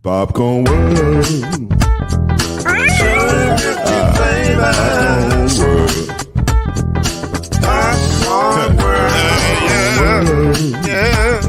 Popcorn World. Popcorn World. Yeah.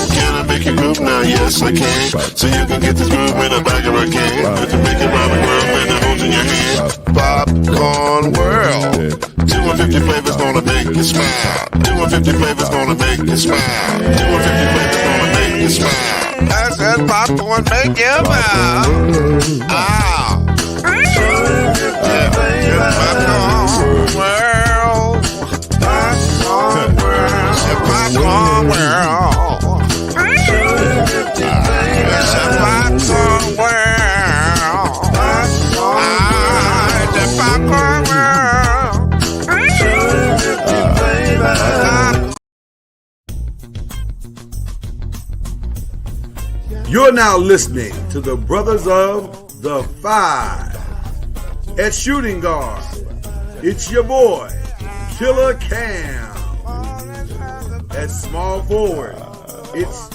Can I make you move now? Yes, I can. So you can get this movement up back of a can. You can make it round the world and it holds in your hand. Popcorn World. 250 flavors gonna make you smile. 250 flavors gonna make you smile. 250 flavors gonna make you smile. I said popcorn make you smile. Ah. Popcorn World. Popcorn World. Popcorn World. Popcorn World. The Popcorn World. You're now listening to the Brothers of the Five. At shooting guard, it's your boy, Killer Cam. At small forward, it's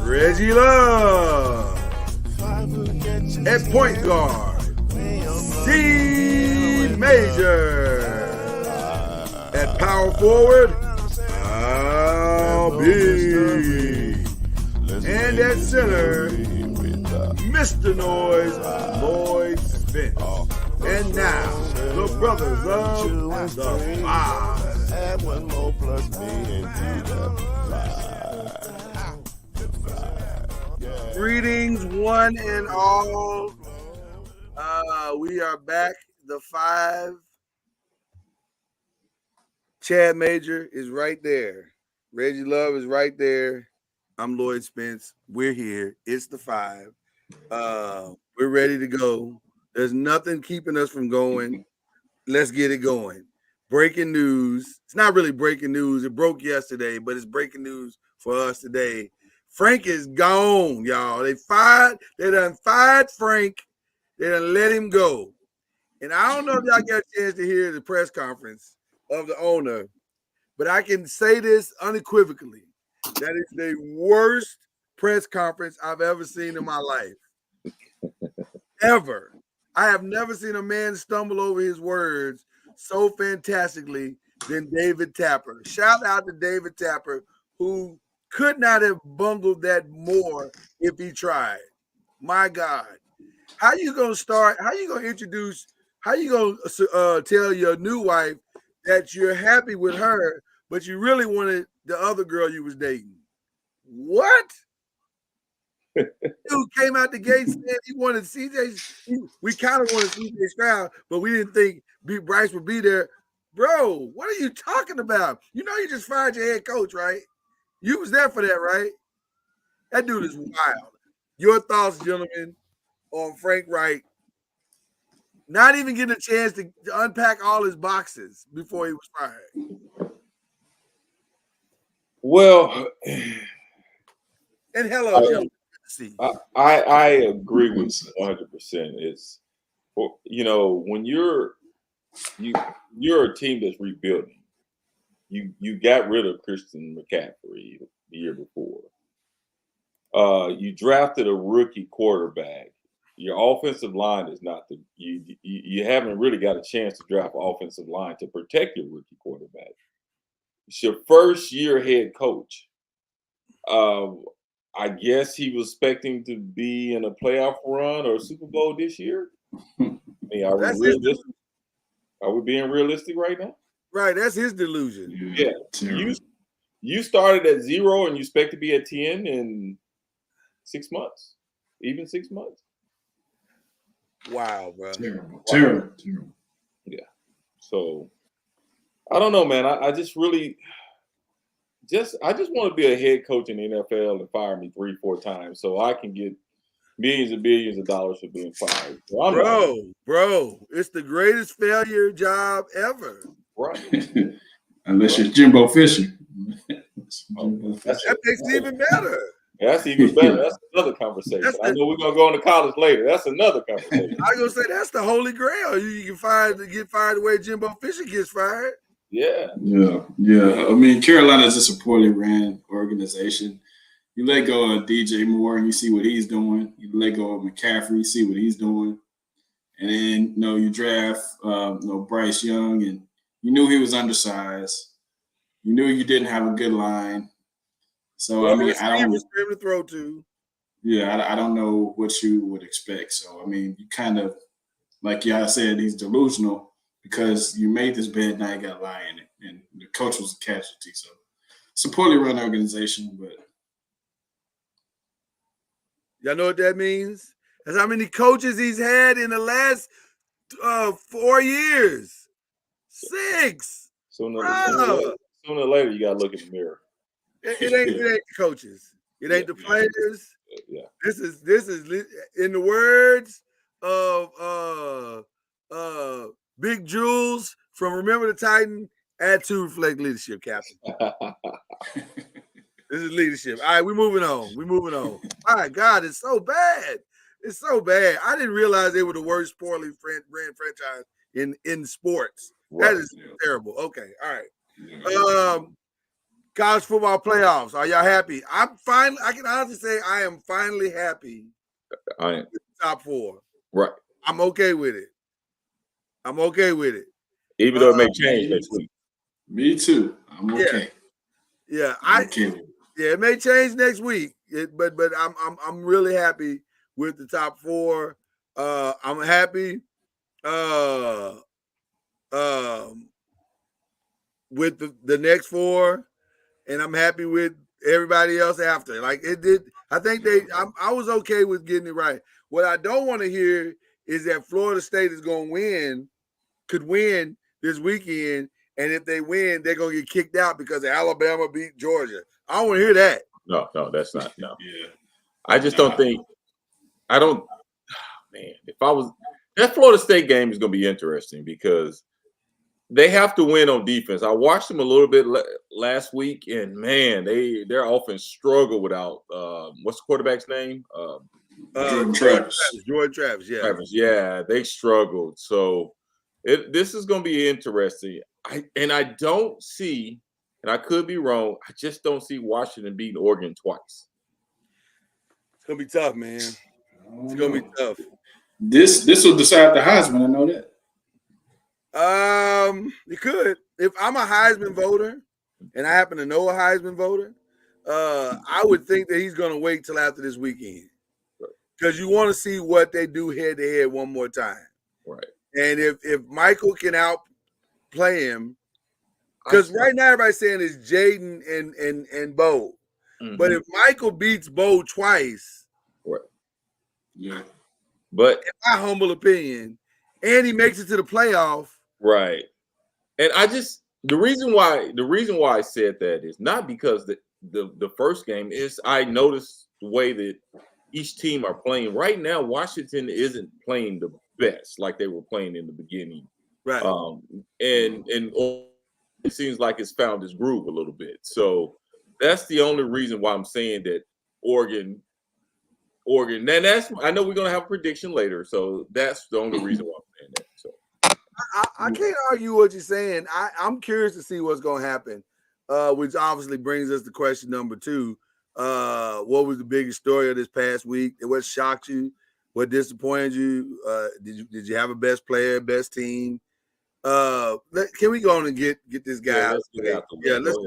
Reggie Love. At point guard, Steve Major. At power forward, Al B. And at center, Mr. Noise, Lloyd Spence. And now, the Brothers of the Five. Add one more plus me into the five. Greetings, one and all. We are back. The Five. Chad Major is right there. Reggie Love is right there. I'm Lloyd Spence. We're here. It's the Five. We're ready to go. There's nothing keeping us from going. Let's get it going. Breaking news. It's not really breaking news. It broke yesterday, but it's breaking news for us today. Frank is gone, y'all. They done fired Frank. They done let him go. And I don't know if y'all got a chance to hear the press conference of the owner, but I can say this unequivocally. That is the worst press conference I've ever seen in my life. Ever. I have never seen a man stumble over his words so fantastically than David Tapper. Shout out to David Tapper, who could not have bungled that more if he tried. My God. How you going to start? How you going to introduce? How you going to tell your new wife that you're happy with her, but you really wanted the other girl you was dating? What? Dude came out the gate saying he wanted CJ. We kind of wanted CJ Stroud, but we didn't think Bryce would be there. Bro, what are you talking about? You know you just fired your head coach, right? You was there for that, right? That dude is wild. Your thoughts, gentlemen, on Frank Reich not even getting a chance to unpack all his boxes before he was fired? Well, and hello, gentlemen. I agree with you 100%. It's, you know, when you're a team that's rebuilding, you got rid of Christian McCaffrey the year before. You drafted a rookie quarterback. Your offensive line is not you haven't really got a chance to draft an offensive line to protect your rookie quarterback. It's your first year head coach. I guess he was expecting to be in a playoff run or a Super Bowl this year. I mean, are we being realistic right now? Right, that's his delusion. Yeah. You started at 0 and you expect to be at 10 in 6 months, even 6 months. Wow, bro. Terrible. Yeah. So I don't know, man. I just really I just want to be a head coach in the NFL and fire me 3-4 times so I can get millions and billions of dollars for being fired. So bro, it's the greatest failure job ever. Right. Unless you're Jimbo Fisher. That makes it even better. That's even better. That's another conversation. That's I know we're gonna go into college later. That's another conversation. I was gonna say that's the holy grail. You can get fired the way Jimbo Fisher gets fired. Yeah. Yeah. I mean, Carolina is just a poorly ran organization. You let go of DJ Moore and you see what he's doing. You let go of McCaffrey, you see what he's doing. And then, you draft Bryce Young, and you knew he was undersized. You knew you didn't have a good line. So, I mean, I don't for him to throw to. Yeah, I don't know what you would expect. So, I mean, you kind of, like y'all said, he's delusional because you made this bed, now you got to lie in it. And the coach was a casualty. So, it's a poorly run organization, but. Y'all know what that means? That's how many coaches he's had in the last 4 years. 6. Sooner or later, you gotta look in the mirror. It ain't the coaches. It ain't the players. Yeah. This is in the words of Big Jules from Remember the Titan. Attitude reflect leadership, Captain. This is leadership. All right, we're moving on. My God, it's so bad. It's so bad. I didn't realize they were the worst poorly ran franchise in sports. That is terrible. Okay, all right. College football playoffs. Are y'all happy? I can honestly say I am finally happy. I am. With the top 4. Right. I'm okay with it. Even though it may change next week. Me too. I'm okay. Yeah, it may change next week. But I'm really happy with the top 4. I'm happy with the next 4, and I'm happy with everybody else after. Like it did. I think I was okay with getting it right. What I don't want to hear is that Florida State is could win this weekend, and if they win, they're gonna get kicked out because Alabama beat Georgia. I don't want to hear that. No, that's not. No. Yeah. I just don't think. Man, if I was that Florida State game is going to be interesting because they have to win on defense. I watched them a little bit last week, and man, their offense struggled without what's the quarterback's name? Jordan Travis. Jordan Travis, yeah. Yeah, they struggled. So this is going to be interesting. I don't see, and I could be wrong, I just don't see Washington beating Oregon twice. It's gonna be tough, man. It's gonna be tough. This will decide the Heisman. I know that. It could. If I'm a Heisman voter, and I happen to know a Heisman voter, I would think that he's gonna wait till after this weekend because you want to see what they do head to head one more time. Right. And if Michael can outplay him, because right now everybody's saying it's Jaden and Bo. Mm-hmm. But if Michael beats Bo twice, right. Yeah. But in my humble opinion, and he makes it to the playoff. Right. And the reason why I said that is not because the first game is I noticed the way that each team are playing. Right now, Washington isn't playing the best like they were playing in the beginning. Right. And it seems like it's found its groove a little bit. So that's the only reason why I'm saying that Oregon. And I know we're gonna have a prediction later, so that's the only reason why I'm saying that. So I can't argue what you're saying. I'm curious to see what's gonna happen, which obviously brings us to question number 2. What was the biggest story of this past week? What shocked you? What disappointed you? Did you have a best player, best team? Can we go on and get this guy out? Yeah, let's.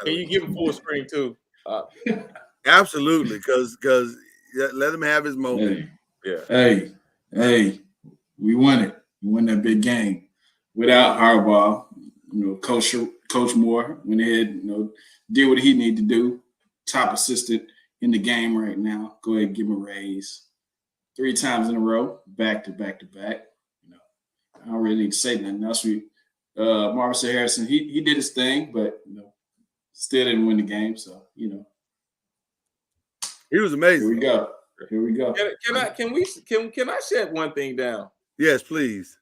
Can you give him full screen too? Absolutely, because let him have his moment. Hey, we won it. We won that big game without Harbaugh. Coach Moore went ahead, did what he needed to do. Top assistant in the game right now. Go ahead and give him a raise. 3 times in a row, back to back to back. I don't really need to say nothing else. Marvin Harrison, he did his thing, but still didn't win the game. So he was amazing. Here we go. Can I shut one thing down? Yes, please.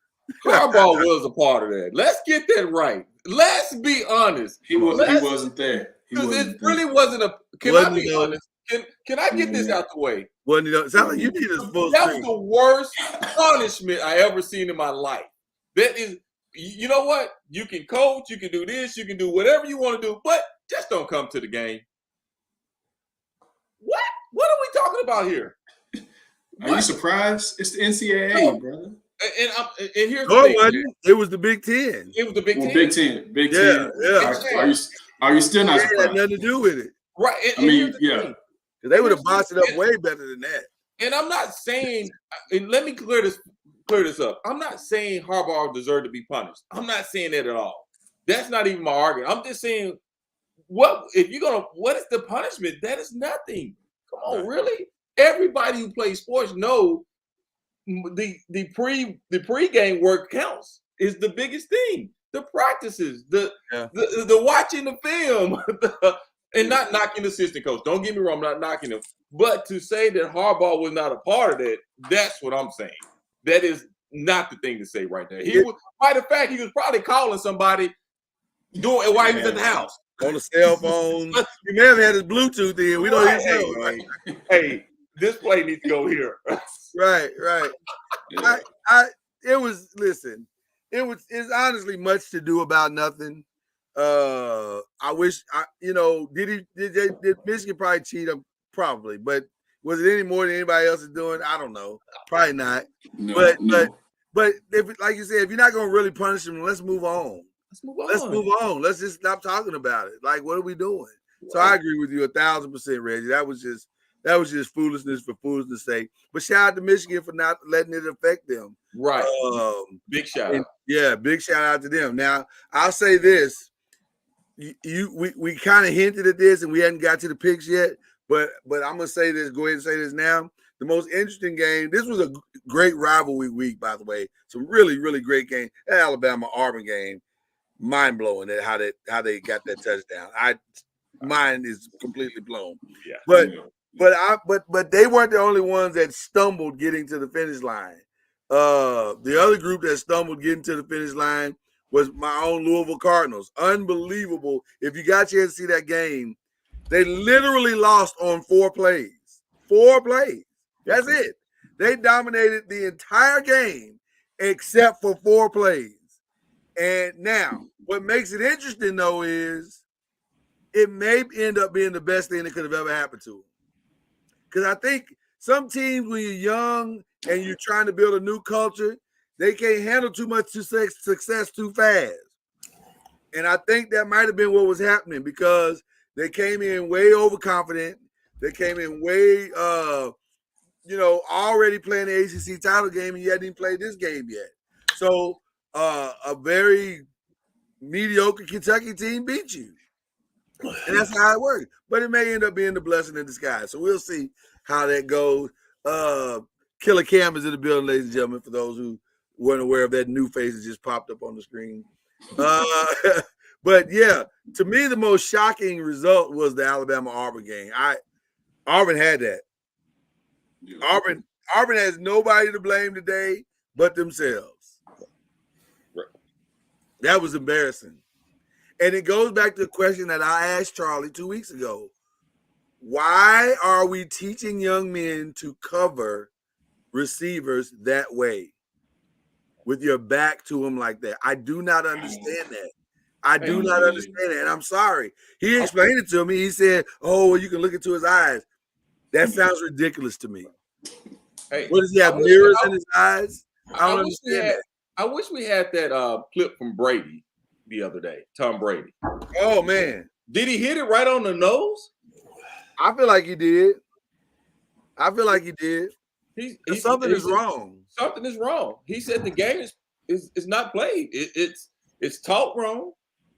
Harbaugh was a part of that. Let's get that right. Let's be honest. He wasn't there. It really wasn't a. Can I be honest? Can I get this out the way? Well, it sounds like you need a full That was screen. the worst punishment I ever seen in my life. That is, you know what? You can coach, you can do this, you can do whatever you want to do, but just don't come to the game. What? What are we talking about here? Are you surprised? It's the NCAA, brother. And here's No, the it thing. wasn't. It was the Big Ten. It was the Big Well, Ten. Big Ten. Big Yeah, Ten. yeah. Are you still not It had surprised? nothing to do with it. Right. I mean, here's the yeah. thing. Because they would have bossed it up way better than that. And I'm not saying, and let me clear this up. I'm not saying Harbaugh deserved to be punished. I'm not saying that at all. That's not even my argument. I'm just saying, what is the punishment? That is nothing. Come on, really? Everybody who plays sports know the pre-game work counts is the biggest thing. The practices, the watching the film, and not knocking the assistant coach. Don't get me wrong, I'm not knocking him. But to say that Harbaugh was not a part of that, that's what I'm saying. That is not the thing to say right there. He was, by the fact, he was probably calling somebody doing it while he was at the house. On the cell phone. He may have had his Bluetooth in. We don't even know. Right? Hey, this play needs to go here. Right. It's honestly much to do about nothing. I wish did Michigan probably cheat him? Probably, but was it any more than anybody else is doing? I don't know. Probably not. No, But if, like you said, if you're not gonna really punish him, let's move on. Let's move on. Let's just stop talking about it. Like, what are we doing? Right. So I agree with you 1,000%, Reggie. That was just foolishness for foolishness' sake. But shout out to Michigan for not letting it affect them. Right. Big shout out. Yeah, big shout out to them. Now, I'll say this. We kind of hinted at this and we hadn't got to the picks yet, but I'm gonna say this, go ahead and say this now. The most interesting game, this was a great rivalry week, by the way. Some really, really great game. That Alabama-Auburn game, mind-blowing at how they got that touchdown. Mine is completely blown. Yeah. But they weren't the only ones that stumbled getting to the finish line. The other group that stumbled getting to the finish line was my own Louisville Cardinals. Unbelievable. If you got a chance to see that game, they literally lost on 4 plays. 4 plays. That's it. They dominated the entire game except for 4 plays. And now, what makes it interesting, though, is it may end up being the best thing that could have ever happened to them. Because I think some teams, when you're young and you're trying to build a new culture, they can't handle too much success too fast. And I think that might have been what was happening because they came in way overconfident. They came in way, already playing the ACC title game, and you hadn't even played this game yet. So a very mediocre Kentucky team beat you. And that's how it works. But it may end up being the blessing in disguise. So we'll see how that goes. Killer Cam is in the building, ladies and gentlemen, for those who weren't aware of that new face that just popped up on the screen. But yeah, to me, the most shocking result was the Alabama-Auburn game. Auburn had that. Auburn has nobody to blame today but themselves. Right. That was embarrassing. And it goes back to the question that I asked Charlie 2 weeks ago. Why are we teaching young men to cover receivers that way with your back to them like that? I do not understand that. I do not understand that. And I'm sorry. He explained it to me. He said, well, you can look into his eyes. That sounds ridiculous to me. Hey, what does he have, mirrors in his eyes? I don't understand that. I wish we had that clip from Brady the other day, Tom Brady. Oh, man. Did he hit it right on the nose? I feel like he did. Something is wrong. Something is wrong. He said the game is not played. It's taught wrong.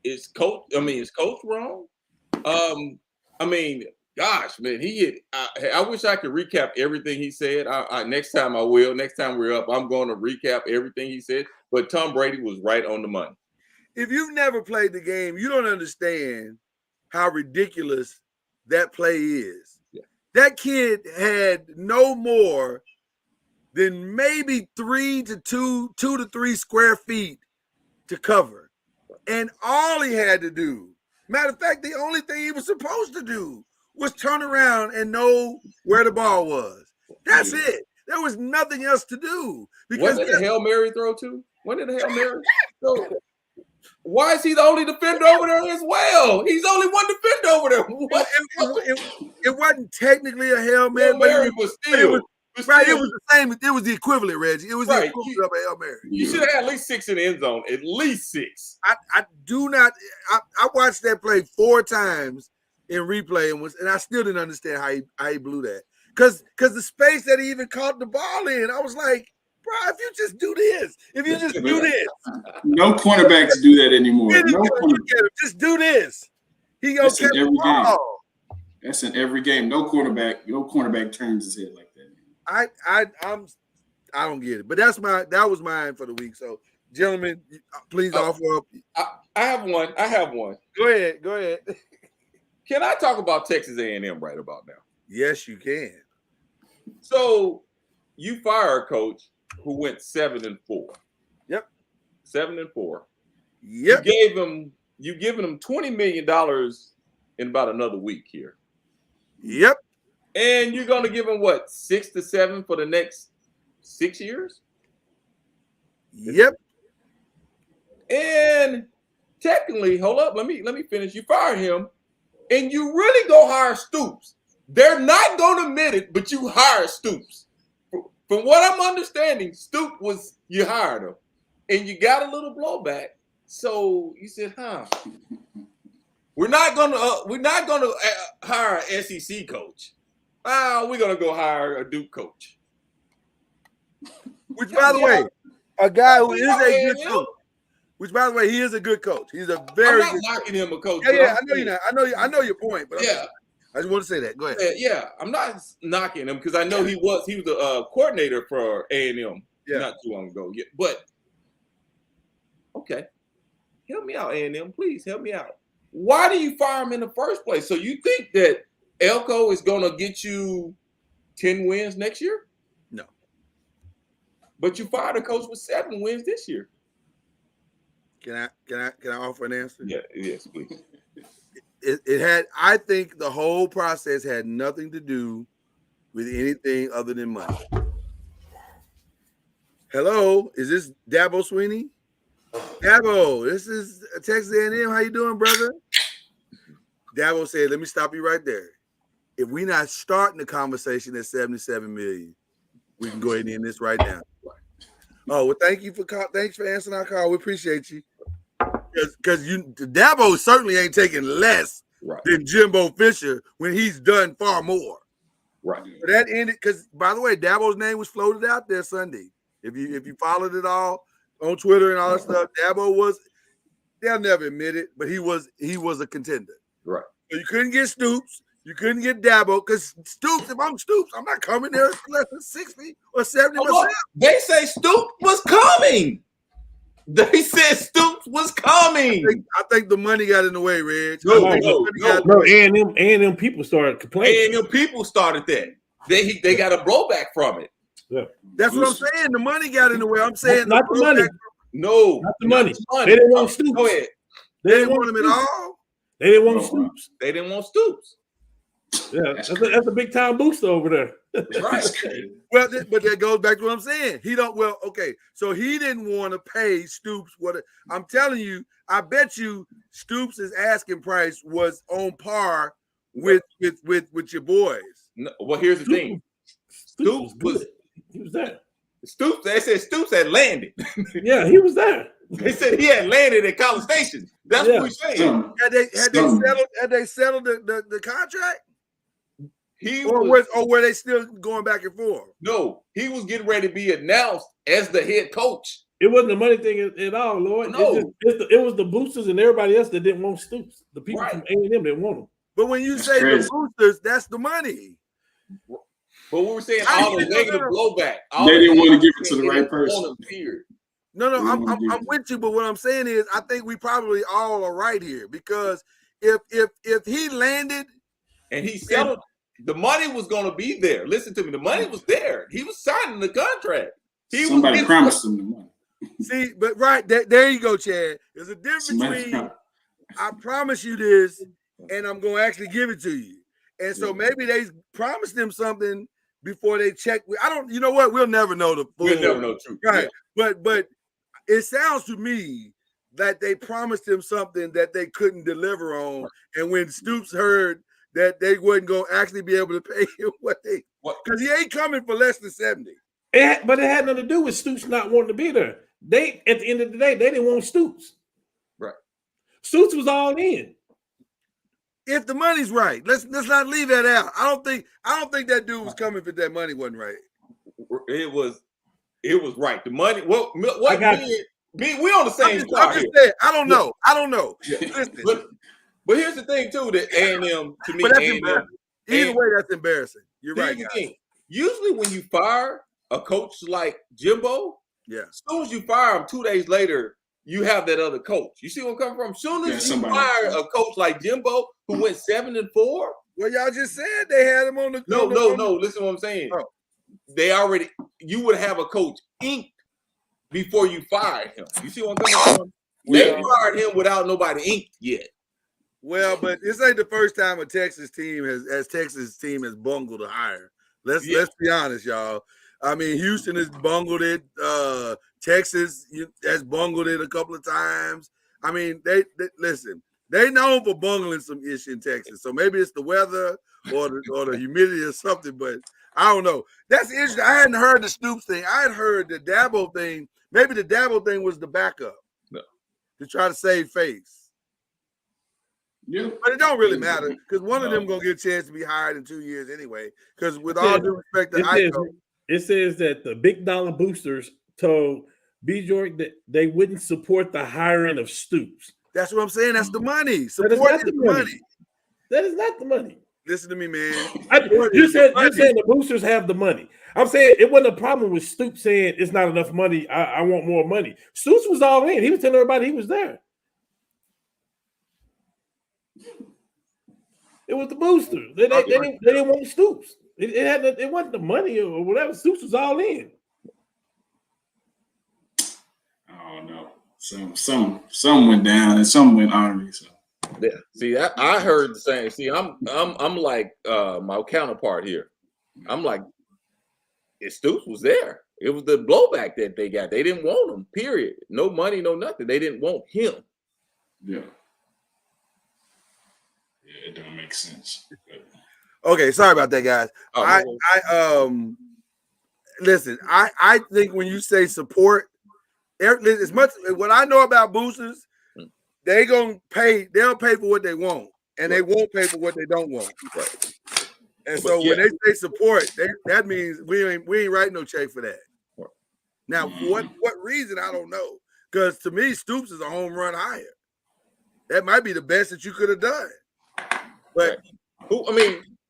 It's coached wrong. Gosh, man, he hit. I wish I could recap everything he said. Next time I will. Next time we're up, I'm going to recap everything he said. But Tom Brady was right on the money. If you've never played the game, you don't understand how ridiculous that play is. Yeah. That kid had no more than maybe 2 to 3 square feet to cover. And all he had to do, matter of fact, the only thing he was supposed to do was turn around and know where the ball was. That's it. There was nothing else to do. Because When did the Hail Mary throw to? When did the Hail Mary throw? Why is he the only defender over there as well? He's only one defender over there. What? it wasn't technically a Hail Mary, Hail Mary was still. Right, it was the same. It was the equivalent, Reggie. It was the Right. equivalent of a Hail Mary. You should have had at least 6 in the end zone. At least 6. I do not. I watched that play 4 times in replay and I still didn't understand how he blew that. Because the space that he even caught the ball in, I was like, bro, if you just do this, if you just do this, No cornerbacks do that anymore. No cornerback. just do this. He gonna That's catch in every the ball. That's in every game. No cornerback turns his head like that. I don't get it, but that was mine for the week. So, gentlemen, please offer up. I have one. Go ahead. Can I talk about Texas A&M right about now? Yes, you can. So you fire a coach who went 7-4. Yep. 7-4. Yep. You giving him $20 million in about another week here. Yep. And you're gonna give him what, 6 to 7 for the next 6 years? Yep. And technically, hold up, let me finish. You fire him, and you really go hire Stoops. They're not gonna admit it, but you hire Stoops. From what I'm understanding, you hired him, and you got a little blowback. So you said, we're not gonna hire an SEC coach. We're gonna go hire a Duke coach. Which, by the way, a guy who is a good coach. Which, by the way, he is a good coach. He's a very I'm good not knocking him a coach. Yeah, I know you're not. I know your point, but yeah. I just want to say that. Go ahead. Yeah, I'm not knocking him because I know he was a coordinator for A&M not too long ago. Yeah, but okay, help me out, A&M. Please help me out. Why do you fire him in the first place? So you think that Elko is going to get you 10 wins next year? No. But you fired a coach with 7 wins this year. Can I offer an answer? Yeah. Yes, please. It had. I think the whole process had nothing to do with anything other than money. Hello, is this Dabo Sweeney? Dabo, this is Texas A&M. How you doing, brother? Dabo said, "Let me stop you right there. If we're not starting the conversation at 77 million, we can go ahead and end this right now." Oh, well, thanks for answering our call. We appreciate you. Because Dabo certainly ain't taking less than Jimbo Fisher when he's done far more. Right. But that ended because, by the way, Dabo's name was floated out there Sunday. If you followed it all on Twitter and all that stuff, Dabo was. They'll never admit it, but he was a contender. Right. So you couldn't get Stoops. You couldn't get Dabo because Stoops. If I'm Stoops, I'm not coming there for less than 60 or 70%. They say Stoops was coming. They said Stoops was coming. I think the money got in the way, Reg. No. A&M people started complaining. A&M people started that. They got a blowback from it. Yeah. That's what I'm saying. The money got in the way. I'm saying not the money. No, not the money. Not They didn't want Stoops. Go ahead. They didn't want him at all. They didn't want Stoops. They didn't want Stoops. Yeah, that's a big time booster over there. Right. Well, but that goes back to what I'm saying. So he didn't want to pay Stoops what I'm telling you. I bet you Stoops' asking price was on par with your boys. No, well, here's the thing. Stoops was there. Stoops. They said Stoops had landed. Yeah, he was there. They said he had landed at College Station. That's what we're saying. Had they settled the contract? Or were they still going back and forth? No, he was getting ready to be announced as the head coach. It wasn't a money thing at all, Lord. No. It was the boosters and everybody else that didn't want Stoops. The people from A&M didn't want him. But when you say the boosters, that's the money. But we were saying all the negative blowback. They didn't want to give it to the right person. No, I'm with you, but what I'm saying is I think we probably all are right here because if he landed and he settled, the money was going to be there. Listen to me, the money was there. He was signing the contract. Somebody promised him the money. See, but there you go, Chad. There's a difference between I promise you this and I'm going to actually give it to you. And so maybe they promised him something before they check. I don't. You know what? We'll never know the full. We'll never know the truth. Right. Yeah. But it sounds to me that they promised him something that they couldn't deliver on. And when Stoops heard that they wasn't going to actually be able to pay him because he ain't coming for less than 70. But it had nothing to do with Stoops not wanting to be there. They, at the end of the day, they didn't want Stoops. Right. Stoops was all in. If the money's right, let's not leave that out. I don't think that dude was coming if that money wasn't right. It was right. The money. What? We on the same I'm side just here. saying, I don't know. Listen, But here's the thing too. That A&M to me, but that's A&M. embarrassing. Either way, that's embarrassing. You're right, Here's the guys. thing. Usually, when you fire a coach like Jimbo, Yeah. as soon as you fire him, 2 days later, you have that other coach. You see where I'm coming from? As soon as you fire a coach like Jimbo, who went 7-4. Well, y'all just said they had him on the. No. Listen to what I'm saying. Oh. You would have a coach inked before you fired him. You see what I'm coming from? They fired him without nobody inked yet. Well, but this ain't the first time a Texas team has bungled a hire. Let's be honest, y'all. I mean, Houston has bungled it. Texas has bungled it a couple of times. I mean, they listen. They known for bungling some ish in Texas, so maybe it's the weather or the humidity or something. But I don't know. That's interesting. I hadn't heard the Stoops thing. I had heard the Dabo thing. Maybe the Dabo thing was the backup to try to save face. Yeah, but it don't really matter because one of them gonna get a chance to be hired in 2 years anyway. Because with all due respect to Iko, it says that the big dollar boosters told B. Jordan that they wouldn't support the hiring of Stoops. That's what I'm saying. That's the money. That is not the money. That is not the money. Listen to me, man. You said the boosters have the money. I'm saying it wasn't a problem with Stoops saying it's not enough money. I want more money. Stoops was all in. He was telling everybody he was there. It was the boosters. They didn't want Stoops. It wasn't the money or whatever. Stoops was all in. I don't know. Some went down and some went honorary. So yeah. See, I heard the same. See, I'm like my counterpart here. I'm like, Stoops was there. It was the blowback that they got. They didn't want him. Period. No money, no nothing. They didn't want him. Yeah. Yeah, it don't make sense. Okay, sorry about that, guys. Listen. I think when you say support, as much what I know about boosters, they'll pay for what they want, and they won't pay for what they don't want. Right. And so when they say support, that means we ain't writing no check for that. Right. Now, for what reason, I don't know. Because to me, Stoops is a home run hire. That might be the best that you could have done. But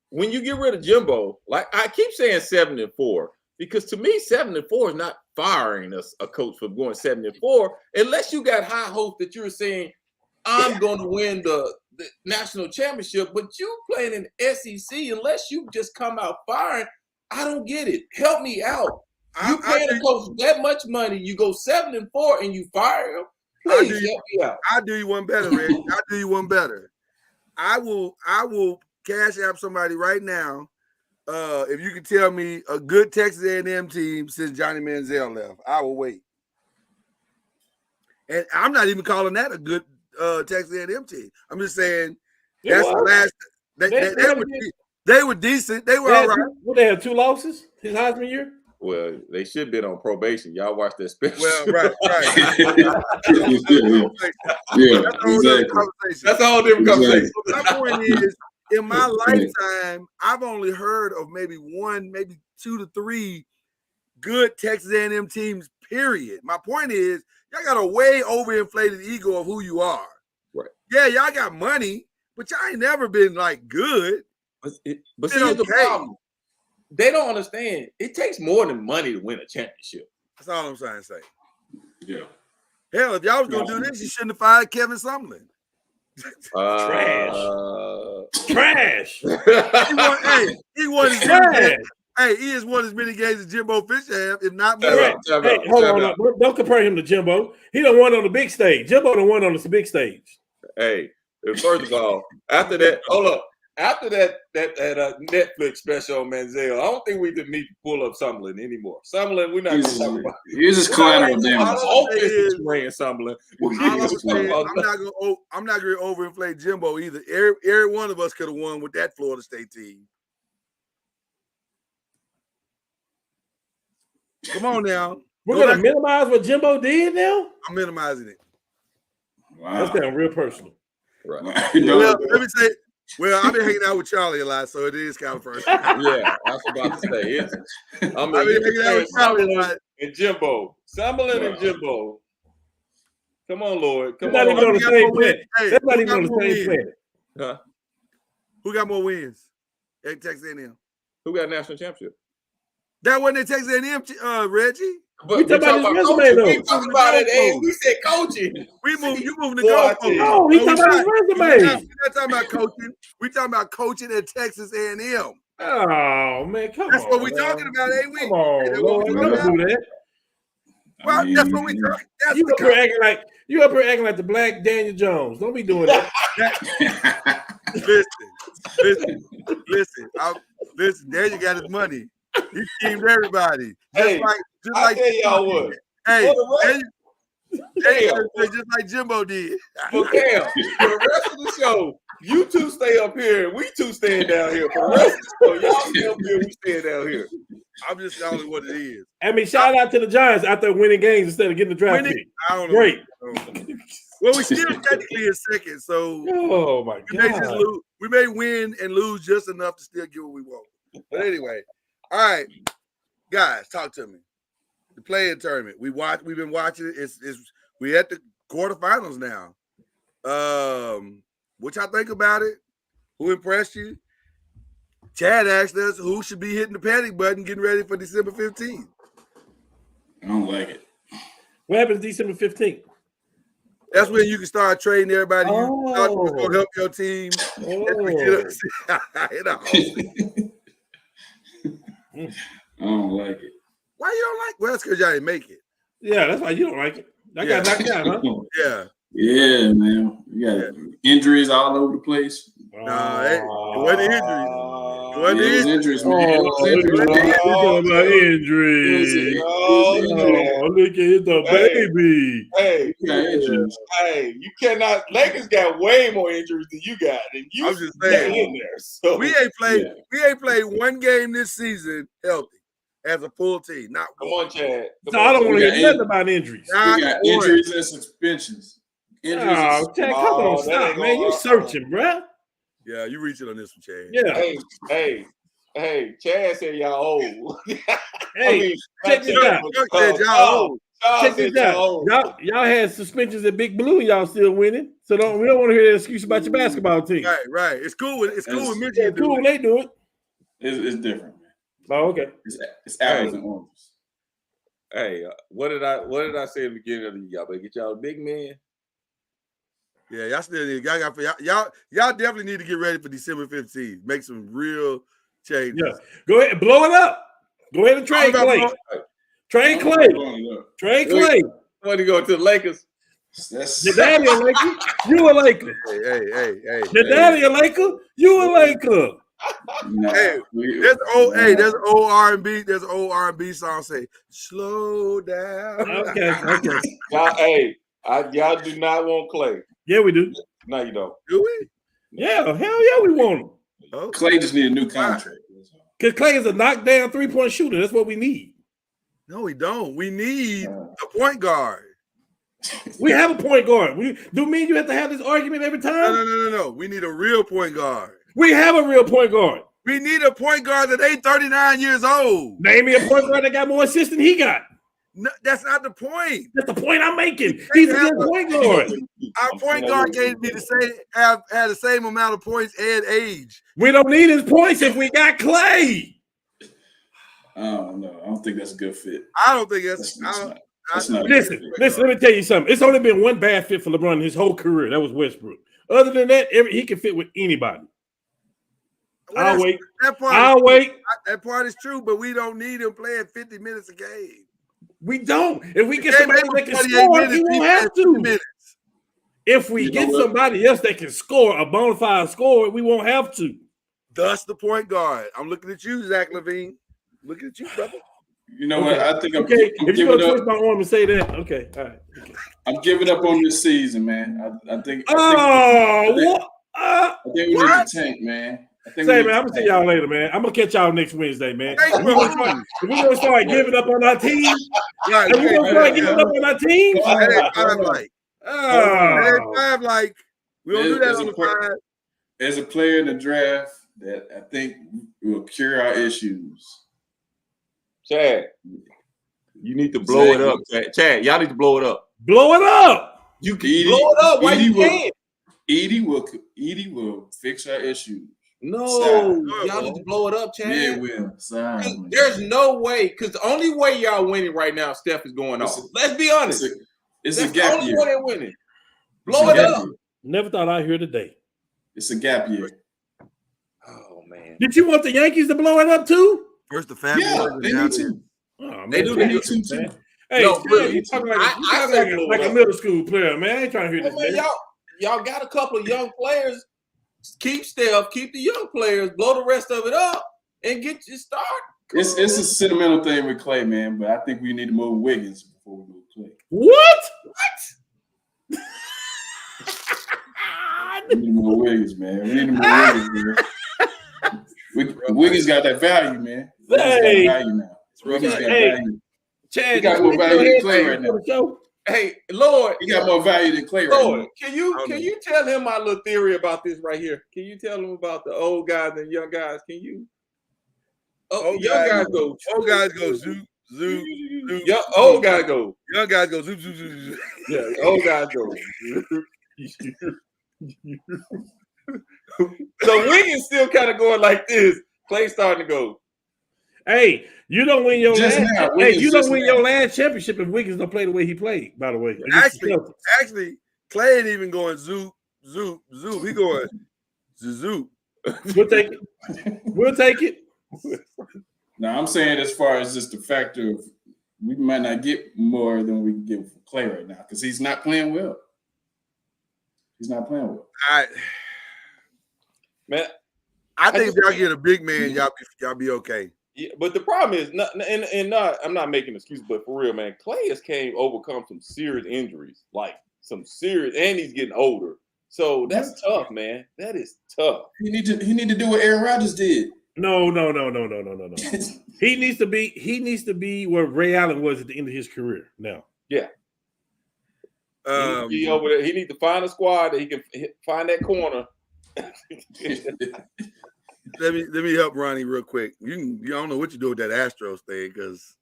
when you get rid of Jimbo, like I keep saying 7-4, because to me, 7-4 is not firing a coach for going 7-4, unless you got high hopes that you're saying, I'm going to win the national championship, but you playing in SEC, unless you just come out firing, I don't get it. Help me out. You paying a coach that much money, you go 7-4 and you fire him. Please help me out. I'll do you one better, Rick. I'll do you one better. I will cash app somebody right now. If you can tell me a good Texas A&M team since Johnny Manziel left, I will wait. And I'm not even calling that a good Texas A&M team. I'm just saying that's the last. They were decent. They were all right. They had 2 losses his Heisman year. Well, they should have been on probation. Y'all watch that special. Well, right. Yeah, exactly. That's a whole different conversation. My point is, in my lifetime, I've only heard of maybe 1, maybe 2 to 3 good Texas A&M teams, period. My point is, y'all got a way overinflated ego of who you are. Right. Yeah, y'all got money, but y'all ain't never been, like, good. But see, here's the problem. They don't understand. It takes more than money to win a championship. That's all I'm trying to say. Yeah. Hell, if y'all was going to do this, you shouldn't have fired Kevin Sumlin. Trash. He won as many. He has won as many games as Jimbo Fisher have, if not more. Hold on. Don't compare him to Jimbo. He done won on the big stage. Jimbo done won on the big stage. Hey, first of all, after that, hold up. after that Netflix special on Manziel, I don't think we need to pull up Summerlin anymore. Summerlin, we're not going to talk about. He's just collateral damage. Ran Summerlin. I'm not gonna overinflate Jimbo either. Every one of us could have won with that Florida State team. Come on now. We're gonna minimize what Jimbo did now. I'm minimizing it. Wow. That's getting real personal. Right. Well, let me say. Well, I've been hanging out with Charlie a lot, so it is kind of personal. Yeah, I was about to say it. I've been hanging out with Charlie a lot. And Jimbo. Summerlin and Jimbo. Come on, Lord. Come They're on. not even on the same planet. Hey, They're not who even got on the more same wins? planet. Huh? Who got more wins? At Texas A&M. Who got a national championship? That wasn't at Texas A&M, Reggie. But We talking about his resume, coaching. though. We talking about it, and we said coaching. You moving the Boy, I goalpost. tell you. No, he talking about his resume. We're not talking about coaching. We're talking about coaching at Texas A&M. Oh man, come That's on. what we're man. talking about, ain't we? Come on, That's Lord, what we don't talking do that. Well, that's what we talking. That's You the up here acting like the black Daniel Jones. Don't be doing that. Listen. Daniel got his money. He schemed everybody. Hey, I tell y'all what. Hey, Daniel, just like Jimbo did. for Cam, for the rest of the show, you two stay up here, and we two staying down here. For the rest of the show, y'all stay up here, we staying down here. I'm just telling you what it is. I mean, shout out to the Giants out there winning games instead of getting the draft pick. I don't know. Great. Well, we still technically in second, so Oh my we may just God. lose. We may win and lose just enough to still get what we want. But anyway, all right, guys, talk to me. The play-in tournament. We've been watching it. We at the quarterfinals now. What y'all think about it? Who impressed you? Chad asked us who should be hitting the panic button, getting ready for December 15th. I don't like it. What happens December 15th? That's when you can start trading everybody. You thought was Oh. gonna help your team. I don't like it. Why you don't like? Well, that's because y'all didn't make it. Yeah, that's why you don't like it. I got knocked out, huh? Yeah. Yeah, man. We got injuries all over the place. Nah, it wasn't injuries. It wasn't Yeah, it was injuries. injuries, man. It was injuries, man. We're talking about injuries. Oh, look at the baby. Hey, We got injuries. hey, you cannot. Lakers got way more injuries than you got, and you I'm just stay saying. in there. So We ain't played. Yeah. We ain't played one game this season healthy as a full team. Not come one. on, Chad. Come So I don't on, want to We got hear nothing about injuries. Not We got one. injuries and suspensions. Injuries and Oh, Chad, come Oh, on, that stop, ain't man. You gonna- searching, bruh. Yeah, you reaching on this one, Chad. Yeah. Hey, Chad said y'all old. Hey, check this out. Chuck said y'all old. Check this out. Y'all had suspensions at Big Blue, and y'all still winning. So we don't want to hear that excuse about your basketball team. Right. It's cool with Yeah, Michigan. cool when they do it. It's different, man. Oh, okay. It's apples and oranges. Hey, what did I say at the beginning of the year? Y'all better get y'all a big man. Yeah, y'all still need. Y'all definitely need to get ready for December 15th. Make some real changes. Yeah. Go ahead, blow it up. Go ahead and trade Clay. Trade Clay. Trade Clay. When you go to the Lakers? That's Your daddy a Laker. You a Laker. Hey. Your daddy a Laker. You a Laker. nah, Hey, there's an old R&B. There's an old R&B song say, "Slow down." Okay. Y'all do not want Clay. Yeah, we do. No, you don't. Do we? Yeah, hell yeah, we want him. Oh, Clay just need a new contract. Because Clay is a knockdown 3-point shooter. That's what we need. no, we don't. We need a point guard. We have a point guard. Do mean you have to have this argument every time? No. We need a real point guard. We have a real point guard. We need a point guard that ain't 39 years old. Name me a point guard that got more assists than he got. No, that's not the point. That's the point I'm making. He's a good point guard. Our point guard can't be the same. Have the same amount of points and age. We don't need his points if we got Clay. I don't know. I don't think that's a good fit. I don't think that's. That's not a Listen, good fit. let me tell you something. It's only been one bad fit for LeBron his whole career. That was Westbrook. Other than that, he can fit with anybody. I'll wait. That part is true, but we don't need him playing 50 minutes a game. We don't. If we get Can't somebody make that can 48 score, minutes, he he won't plays have 50 to. minutes. If we get somebody else that can score, a bona fide score, we won't have to. thus the point guard. I'm looking at you, Zach LaVine. Looking at you, brother. You know what? I think I'm Okay, if you're giving gonna up. twist my arm and say that, okay, all right. Okay. I'm giving up on this season, man. I think. Oh, what? I think we need to tank, man. I think Say, we man, need I'm to gonna see tank. y'all later, man. I'm gonna catch y'all next Wednesday, man. Thank If we're you. gonna start giving up on our team, Right, if we're gonna start giving up on our team, That ain't five like. That ain't oh, five like. We don't do that on the five. There's a player in the draft that I think will cure our issues. Chad, you need to blow it up. Chad, y'all need to blow it up. blow it up. You can Edie- blow it up. Why Edie you will- can't? Edie will fix our issues. No, Stop. y'all need to blow it up, Chad. Yeah, it will. Sorry. There's no way, because the only way y'all winning right now, Steph is going off. Let's be honest. It's a That's the gap only year. way they're winning. It's Blow a it gap up. year. Never thought I'd hear today. It's a gap year. Oh man. Did you want the Yankees to blow it up too? First the fat Yeah, boys they down need there. to. Oh, man, They do They need need to. to. Hey, No, Chad, really, you talking like, I you talking say like, blow like it a up. middle school player, man. I ain't trying to hear Hey, this, man, man. y'all got a couple of young players. Keep Steph, keep the young players, blow the rest of it up, and get your start. It's a sentimental thing with Clay, man, but I think we need to move Wiggins before we move Clay. What? We need to move Wiggins, man. We need to move Wiggins, man. Wiggins got that value, man. Wiggins Hey. got value now. Wiggins got Hey. value. Chad, He got did more you value go than ahead Clay and right now. for the show? Hey, Lord, He got more value than Clay right Lord, now. can you tell him my little theory about this right here? Can you tell him about the old guys and young guys? Can you? Oh, Old young guys- guys go. Old guys go zoop, zoop, zoop. Yeah, old guys go. Young guys go zoop, zoop, zoop, zoop. Yeah, old guys go. So Wiggins still kind of going like this. Clay starting to go. Hey, you don't win your Just last. now, Hey, Wiggins you don't just win now. your last championship if Wiggins don't play the way he played. By the way, against the Celtics. Actually, Clay ain't even going zoop, zoop, zoop. He going zoop. We'll take it. We'll take it. Now I'm saying as far as just the factor of we might not get more than we can get from Clay right now because he's not playing well. He's not playing well. Man, I think if just- y'all get a big man, y'all be okay. yeah, but the problem is not, and not. I'm not making excuses, but for real, man, Clay has overcome some serious injuries, like some serious, and he's getting older. So that's tough, man. That is tough. He need to do what Aaron Rodgers did. No. He needs to be where Ray Allen was at the end of his career. Now, He over there. He needs to find a squad that he can find that corner. Let me help Ronnie real quick. You don't know what you do with that Astros thing because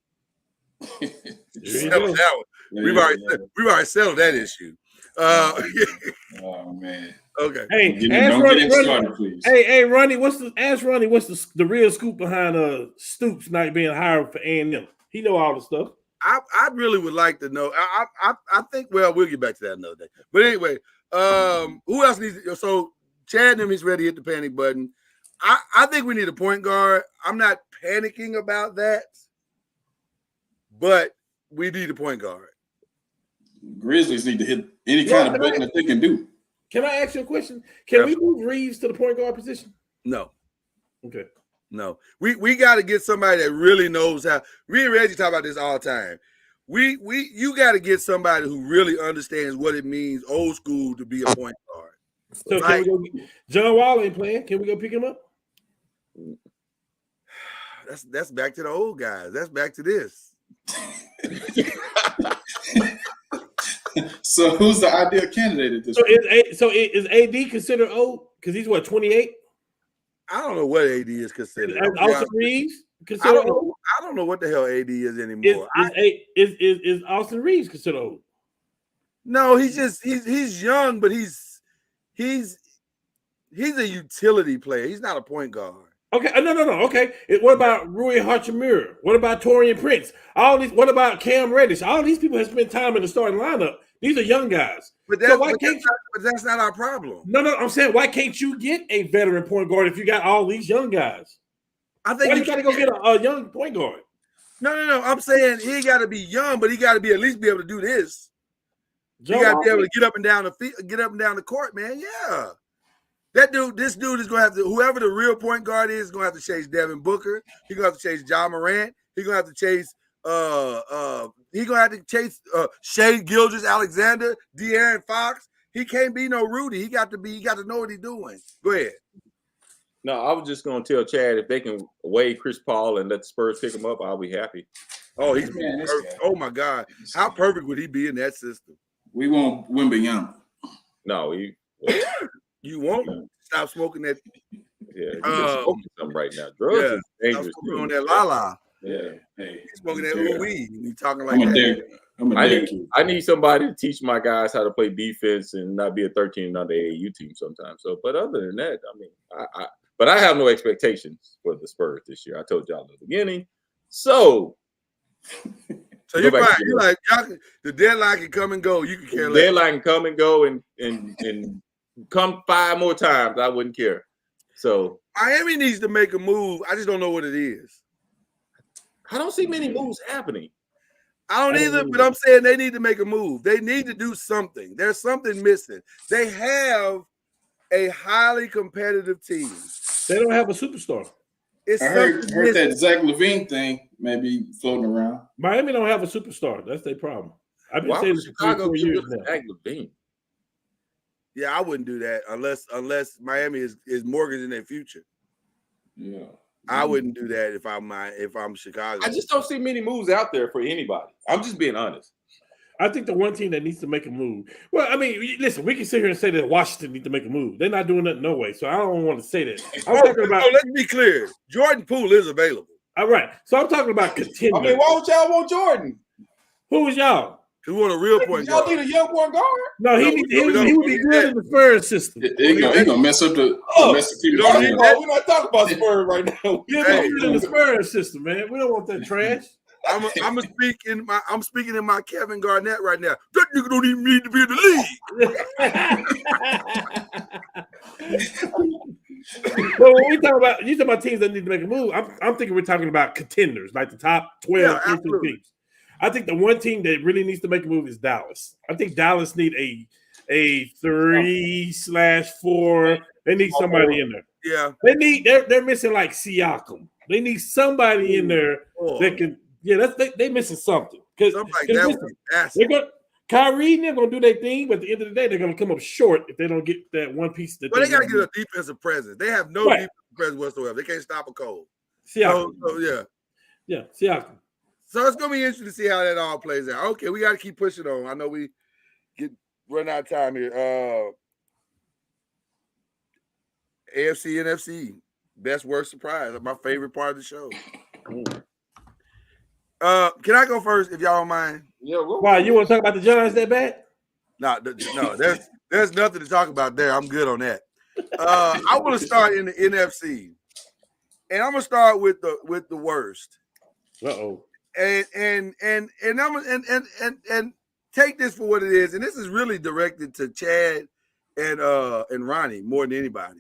we've already settled that issue. Oh man. Okay. hey, Don't get him started, please. Hey, Ronnie, what's the real scoop behind Stoops not being hired for A&M? He know all the stuff. I really would like to know. I think we'll get back to that another day. But anyway, who else needs? So Chad and him is ready to hit the panic button. I think we need a point guard. I'm not panicking about that, but we need a point guard. Grizzlies need to hit any kind of button that they can do. Can I ask you a question? Can we move Reeves to the point guard position? No. Okay. No, we got to get somebody that really knows how. Me and Reggie talk about this all the time. You got to get somebody who really understands what it means, old school, to be a point guard. So can we go? John Wall ain't playing. Can we go pick him up? That's back to the old guys. That's back to this. So who's the ideal candidate at this So is AD considered old? Because he's what, 28? I don't know what AD is considered. Austin Reeves I considered old? don't know what the hell AD is anymore. Is Austin Reeves considered old? No, he's young, but he's a utility player. He's not a point guard. Okay, no. Okay, what about Rui Hachimura? What about Torian Prince? All these. What about Cam Reddish? All these people have spent time in the starting lineup. These are young guys. But that's not our problem. No. I'm saying, why can't you get a veteran point guard if you got all these young guys? I think Why you got to go get a young point guard? No. I'm saying he got to be young, but he got to be at least be able to do this. Joe You got to be Walker? able to get up and down the court, man. Yeah. This dude is gonna have to. Whoever the real point guard is gonna have to chase Devin Booker. He's gonna have to chase John Morant. He's gonna have to chase. He's gonna have to chase Shea Gilgeous-Alexander, De'Aaron Fox. He can't be no Rudy. He got to know what he's doing. Go ahead. No, I was just going to tell Chad if they can waive Chris Paul and let the Spurs pick him up, I'll be happy. Oh, he's Man, this perfect. guy. Oh my God, how perfect would he be in that system? We want Wembanyama. No, You won't stop smoking that. yeah, he's smoking something right now. Drugs Yeah, is stop dangerous. smoking on that la. Yeah. Hey, He's smoking that yeah. weed. He talking like I'm a that. dare. I'm a dare kid. I need somebody to teach my guys how to play defense and not be a 13 on the AAU team sometimes. So, but other than that, I mean, but I have no expectations for the Spurs this year. I told y'all at the beginning. So So go you're back fine. to You're like the deadline can come and go. You can care less. deadline can come and go and come 5 more times. I wouldn't care. So Miami needs to make a move. I just don't know what it is. I don't see many moves happening. I don't either, but I'm saying they need to make a move. They need to do something. There's something missing. They have a highly competitive team. They don't have a superstar. It's I heard something missing. that Zach LaVine thing maybe floating around. Miami don't have a superstar. That's their problem. I've been Why saying would this for 3 Chicago 4 give years us now. Zach LaVine? Yeah, I wouldn't do that unless Miami is mortgaging their future. Yeah. I wouldn't do that if I'm Chicago. I just don't see many moves out there for anybody. I'm just being honest. I think the one team that needs to make a move. Well, I mean, listen, we can sit here and say that Washington needs to make a move. They're not doing that no way. So I don't want to say that. I'm talking about. Let's be clear. Jordan Poole is available. All right. So I'm talking about contenders. I mean, why would y'all want Jordan? Who is y'all? He want a real point Y'all guard. need a young point guard. No, he would be good in the Spurs system. He gonna mess up the mess the people. don't need that. We're not talking about Spurs right now. He'll be good in the Spurs system, man. We don't want that trash. I'm speaking in my Kevin Garnett right now. That nigga don't even need to be in the league. Well, when we talk about you talking about teams that need to make a move, I'm thinking we're talking about contenders, like the top 12, Yeah, 15 absolutely. teams. I think the one team that really needs to make a move is Dallas. I think Dallas need a 3/4. They need somebody in there. Yeah. They're missing like Siakam. They need somebody in there that can. Yeah, they missing something. Something like that would be massive. Kyrie, they're gonna do their thing, but at the end of the day, they're gonna come up short if they don't get that one piece. That But they got to get a defensive presence. They have no Right. defensive presence whatsoever. They can't stop a cold. Siakam. So yeah. Siakam. So it's gonna be interesting to see how that all plays out. Okay, we got to keep pushing on. I know we run out of time here. AFC, NFC, best worst surprise. My favorite part of the show. Can I go first if y'all don't mind? Yeah, Why you want to talk about the Giants that bad? No, there's nothing to talk about there. I'm good on that. I want to start in the NFC, and I'm gonna start with the worst. Uh-oh. And take this for what it is. And this is really directed to Chad and Ronnie more than anybody.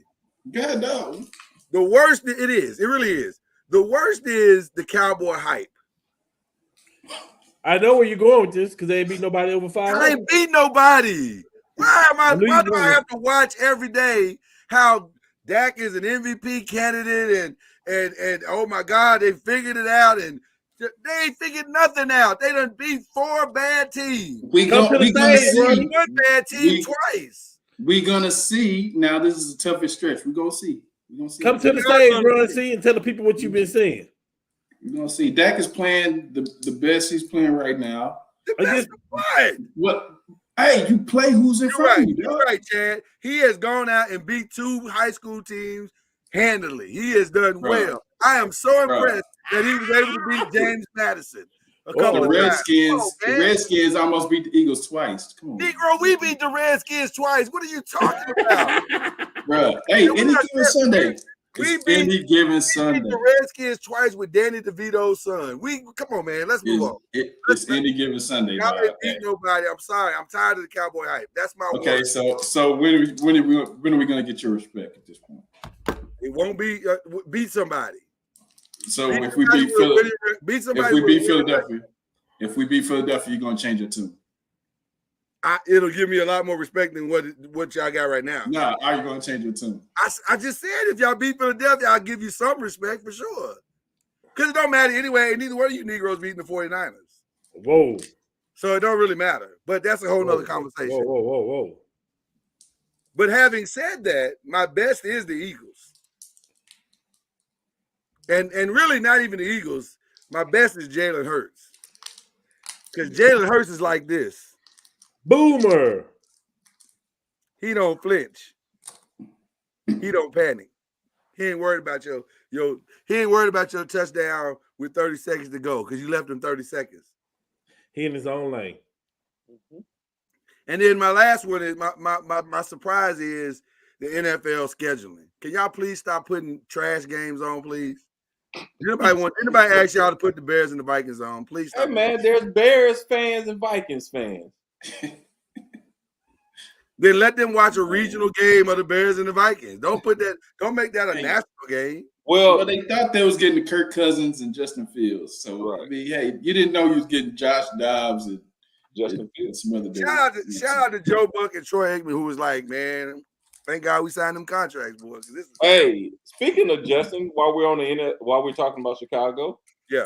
God no. The worst it is. It really is. The worst is the Cowboy hype. I know where you're going with this because they ain't beat nobody over 5. I ain't beat nobody. Why knew you do I would. have to watch every day how Dak is an MVP candidate and oh my God, they figured it out and they ain't figured nothing out. They done beat 4 bad teams. We Come gonna to the see. stage, Ronnie. One bad team twice. We gonna see. Now this is the toughest stretch. We gonna see. We gonna see. Come to the stage, Ron C, and tell the people what you've been saying. We're gonna see. Dak is playing the best he's playing right now. The I best just- of what? What? Hey, you play who's in You're front right. of you. You're dog. right, Chad. He has gone out and beat 2 high school teams handily. He has done Bro. well. I am so Bro. impressed that he was able to beat James Madison a Oh, couple The of times. Redskins, Come on, the man. Redskins almost beat the Eagles twice. Come on, Negro, we beat the Redskins twice. What are you talking about? bro. Hey, we any got given Sunday. We It's beat- any given We beat Sunday. the Redskins twice with Danny DeVito's son. Come on, man. Let's move on. It's any given Sunday. Y'all dog. didn't beat nobody. I'm sorry. I'm tired of the Cowboy hype. That's my Okay, word. so when are we gonna get your respect at this point? It won't be beat somebody. So Beat if we somebody beat with Philly, beat if somebody we with beat winning Philadelphia, if we beat Philadelphia, you're gonna change your tune. it'll give me a lot more respect than what y'all got right now. Nah, are you going to change your tune? I just said if y'all beat Philadelphia, I'll give you some respect for sure. Because it don't matter anyway. Neither one of you Negroes beating the 49ers. Whoa. So it don't really matter. But that's a whole nother conversation. Whoa. But having said that, my best is the Eagles. And really not even the Eagles. My best is Jalen Hurts. Because Jalen Hurts is like this. Boomer. He don't flinch. He don't panic. He ain't worried about your touchdown with 30 seconds to go because you left him 30 seconds. He in his own lane. And then my last one is my surprise is the NFL scheduling. Can y'all please stop putting trash games on, please? Anybody ask y'all to put the Bears and the Vikings on? Please stop. Hey man, there's Bears fans and Vikings fans. Then let them watch a regional game of the Bears and the Vikings. Don't make that a national game. Well, they thought they was getting Kirk Cousins and Justin Fields. So right. I mean, hey, you didn't know you was getting Josh Dobbs and Justin Fields. Some other Shout out to Joe Buck and Troy Aikman, who was like, man, thank God we signed them contracts, boys. Hey, speaking of Justin, while we're talking about Chicago, yeah,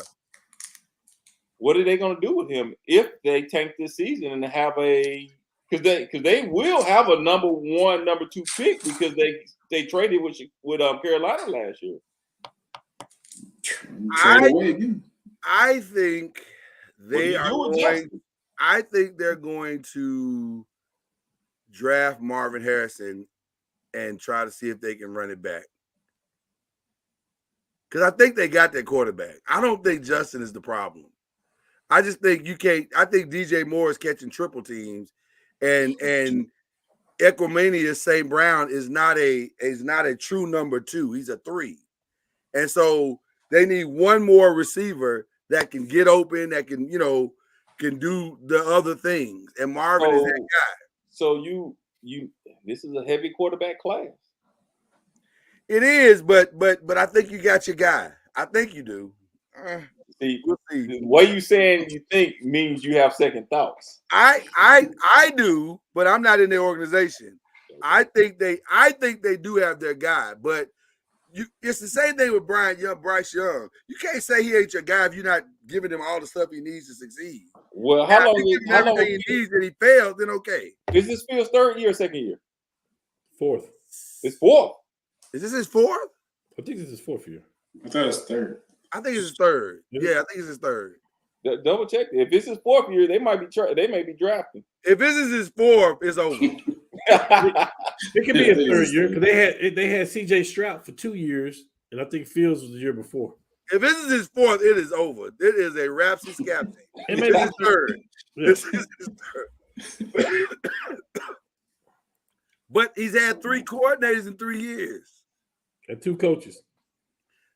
what are they going to do with him if they tank this season and have because they will have a number 1, number 2 pick because they traded with Carolina last year. I think they are going. Justin? I think they're going to draft Marvin Harrison and try to see if they can run it back. Because I think they got their quarterback. I don't think Justin is the problem. I just think you can't. I think DJ Moore is catching triple teams, and Equimania St. Brown is not a true number 2. He's a 3, and so they need one more receiver that can get open, that can do the other things. And Marvin is that guy. So you this is a heavy quarterback class. It is, but I think you got your guy. I think you do. See, we'll see. The way you saying you think means you have second thoughts. I do, but I'm not in their organization. I think they do have their guy, but it's the same thing with Bryce Young. You can't say he ain't your guy if you're not giving him all the stuff he needs to succeed. Well, how long he needs and he failed, then okay. Is this Fields' 3rd year or 2nd year? 4th. It's 4th. Is this his 4th? I think this is his 4th year. I thought it was 3rd. I think it's his 3rd. Yeah, I think it's his 3rd. Double check. If it's his 4th year, they may be drafting. If this is his 4th, it's over. It could be his 3rd year because they had CJ Stroud for 2 years, and I think Fields was the year before. If this is his 4th, it is over. It is a Rapsy Scapsy. It may be his 3rd. Yeah. This is his 3rd. But he's had 3 coordinators in 3 years. And 2 coaches.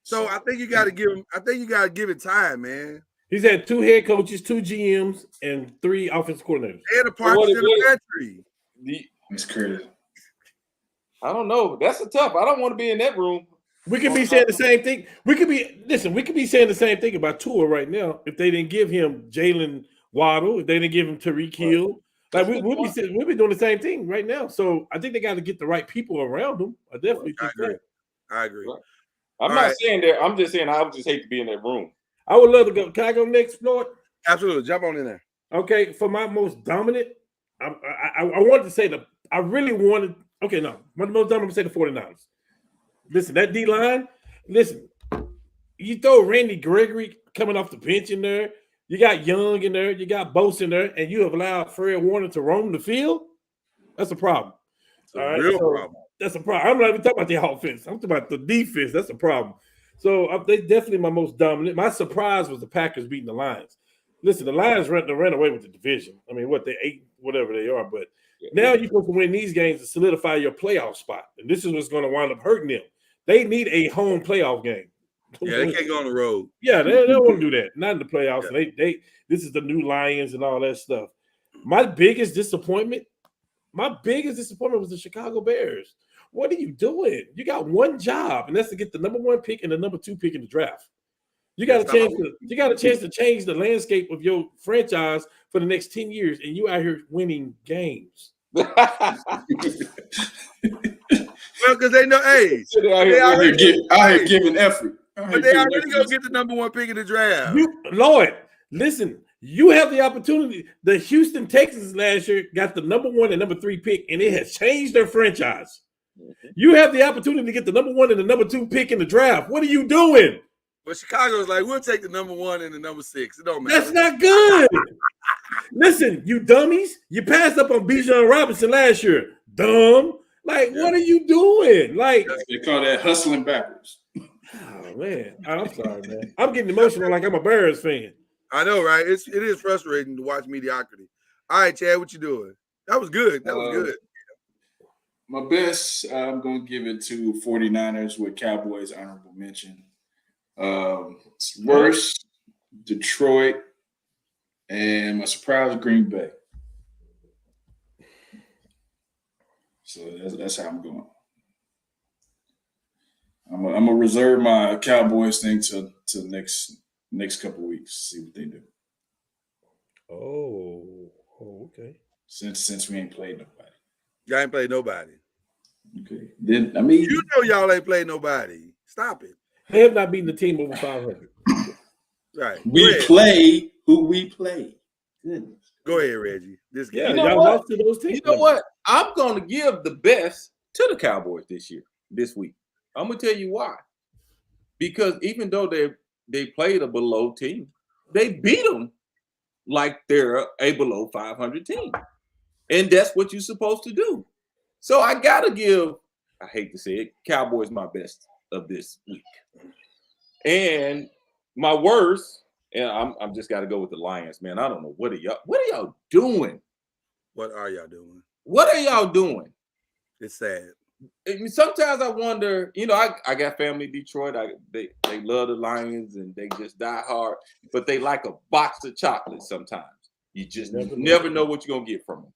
So I think you got to give him. I think you got to give it time, man. He's had 2 head coaches, 2 GMs, and 3 offensive coordinators. And a partner in the country. It's crazy. I don't know. That's a tough. I don't want to be in that room. We could be saying the same thing. We could be saying the same thing about Tua right now if they didn't give him Jalen Waddle, if they didn't give him Tyreek Hill. Like we'll be doing the same thing right now. So I think they got to get the right people around them. I definitely think that. I agree. Right. I'm not saying that. I'm just saying I would just hate to be in that room. I would love to go. Can I go next, Floyd? Absolutely. Jump on in there. Okay. For my most dominant, I wanted to say I really wanted. Okay, no. My most dominant, I'm going to say the 49ers. Listen, that D-line, you throw Randy Gregory coming off the bench in there. You got Young in there. You got Bose in there. And you have allowed Fred Warner to roam the field. That's a problem. It's a real problem. That's a problem. I'm not even talking about the offense. I'm talking about the defense. That's a problem. So they definitely my most dominant. My surprise was the Packers beating the Lions. Listen, the Lions ran away with the division. I mean, they 8, whatever they are. But now you're supposed to win these games to solidify your playoff spot. And this is what's going to wind up hurting them. They need a home playoff game. Yeah, they can't go on the road. Yeah, they don't want to do that. Not in the playoffs. Yeah. This is the new Lions and all that stuff. My biggest disappointment was the Chicago Bears. What are you doing? You got one job, and that's to get the number 1 pick and the number 2 pick in the draft. You got a That's chance. not- You got a chance to change the landscape of your franchise for the next 10 years, and you out here winning games. Well, because they know, hey, Sit out they here out with- here, Out here giving effort. but they already gonna get the number 1 pick in the draft. Lloyd, listen, you have the opportunity. The Houston Texans last year got the number 1 and number 3 pick, and it has changed their franchise. You have the opportunity to get the number 1 and the number 2 pick in the draft. What are you doing? But Chicago's like, we'll take the number 1 and the number 6. It don't matter. That's not good. Listen, you dummies, you passed up on Bijan Robinson last year. Dumb. Like, what are you doing? Like, They call that hustling backwards. oh man, I'm sorry, man. I'm getting emotional like I'm a Bears fan. I know, right? It is frustrating to watch mediocrity. All right, Chad, what you doing? That was good. That was good. My best, I'm going to give it to 49ers with Cowboys honorable mention. Worst, Detroit, and my surprise, Green Bay. So that's how I'm going. I'm gonna reserve my Cowboys thing to next couple weeks. See what they do. Oh, okay. Since we ain't played nobody. Y'all ain't played nobody. Okay. Then I mean, You know y'all ain't played nobody. Stop it. They have not beaten the team over 500. Right. we play who we play. Goodness. Go ahead, Reggie. This Yeah, game. know y'all what? lost to those teams. You know what? I'm going to give the best to the Cowboys this week. I'm going to tell you why. Because even though they played a below team, they beat them like they're a below 500 team. And that's what you're supposed to do. So I got to give, I hate to say it, Cowboys my best of this week. And my worst, and I'm just got to go with the Lions, man. I don't know. What are y'all doing? What are y'all doing? What are y'all doing? It's sad. I mean, sometimes I wonder, I got family in Detroit. They love the Lions and they just die hard, but they like a box of chocolates sometimes. You just never know what you're gonna get from them.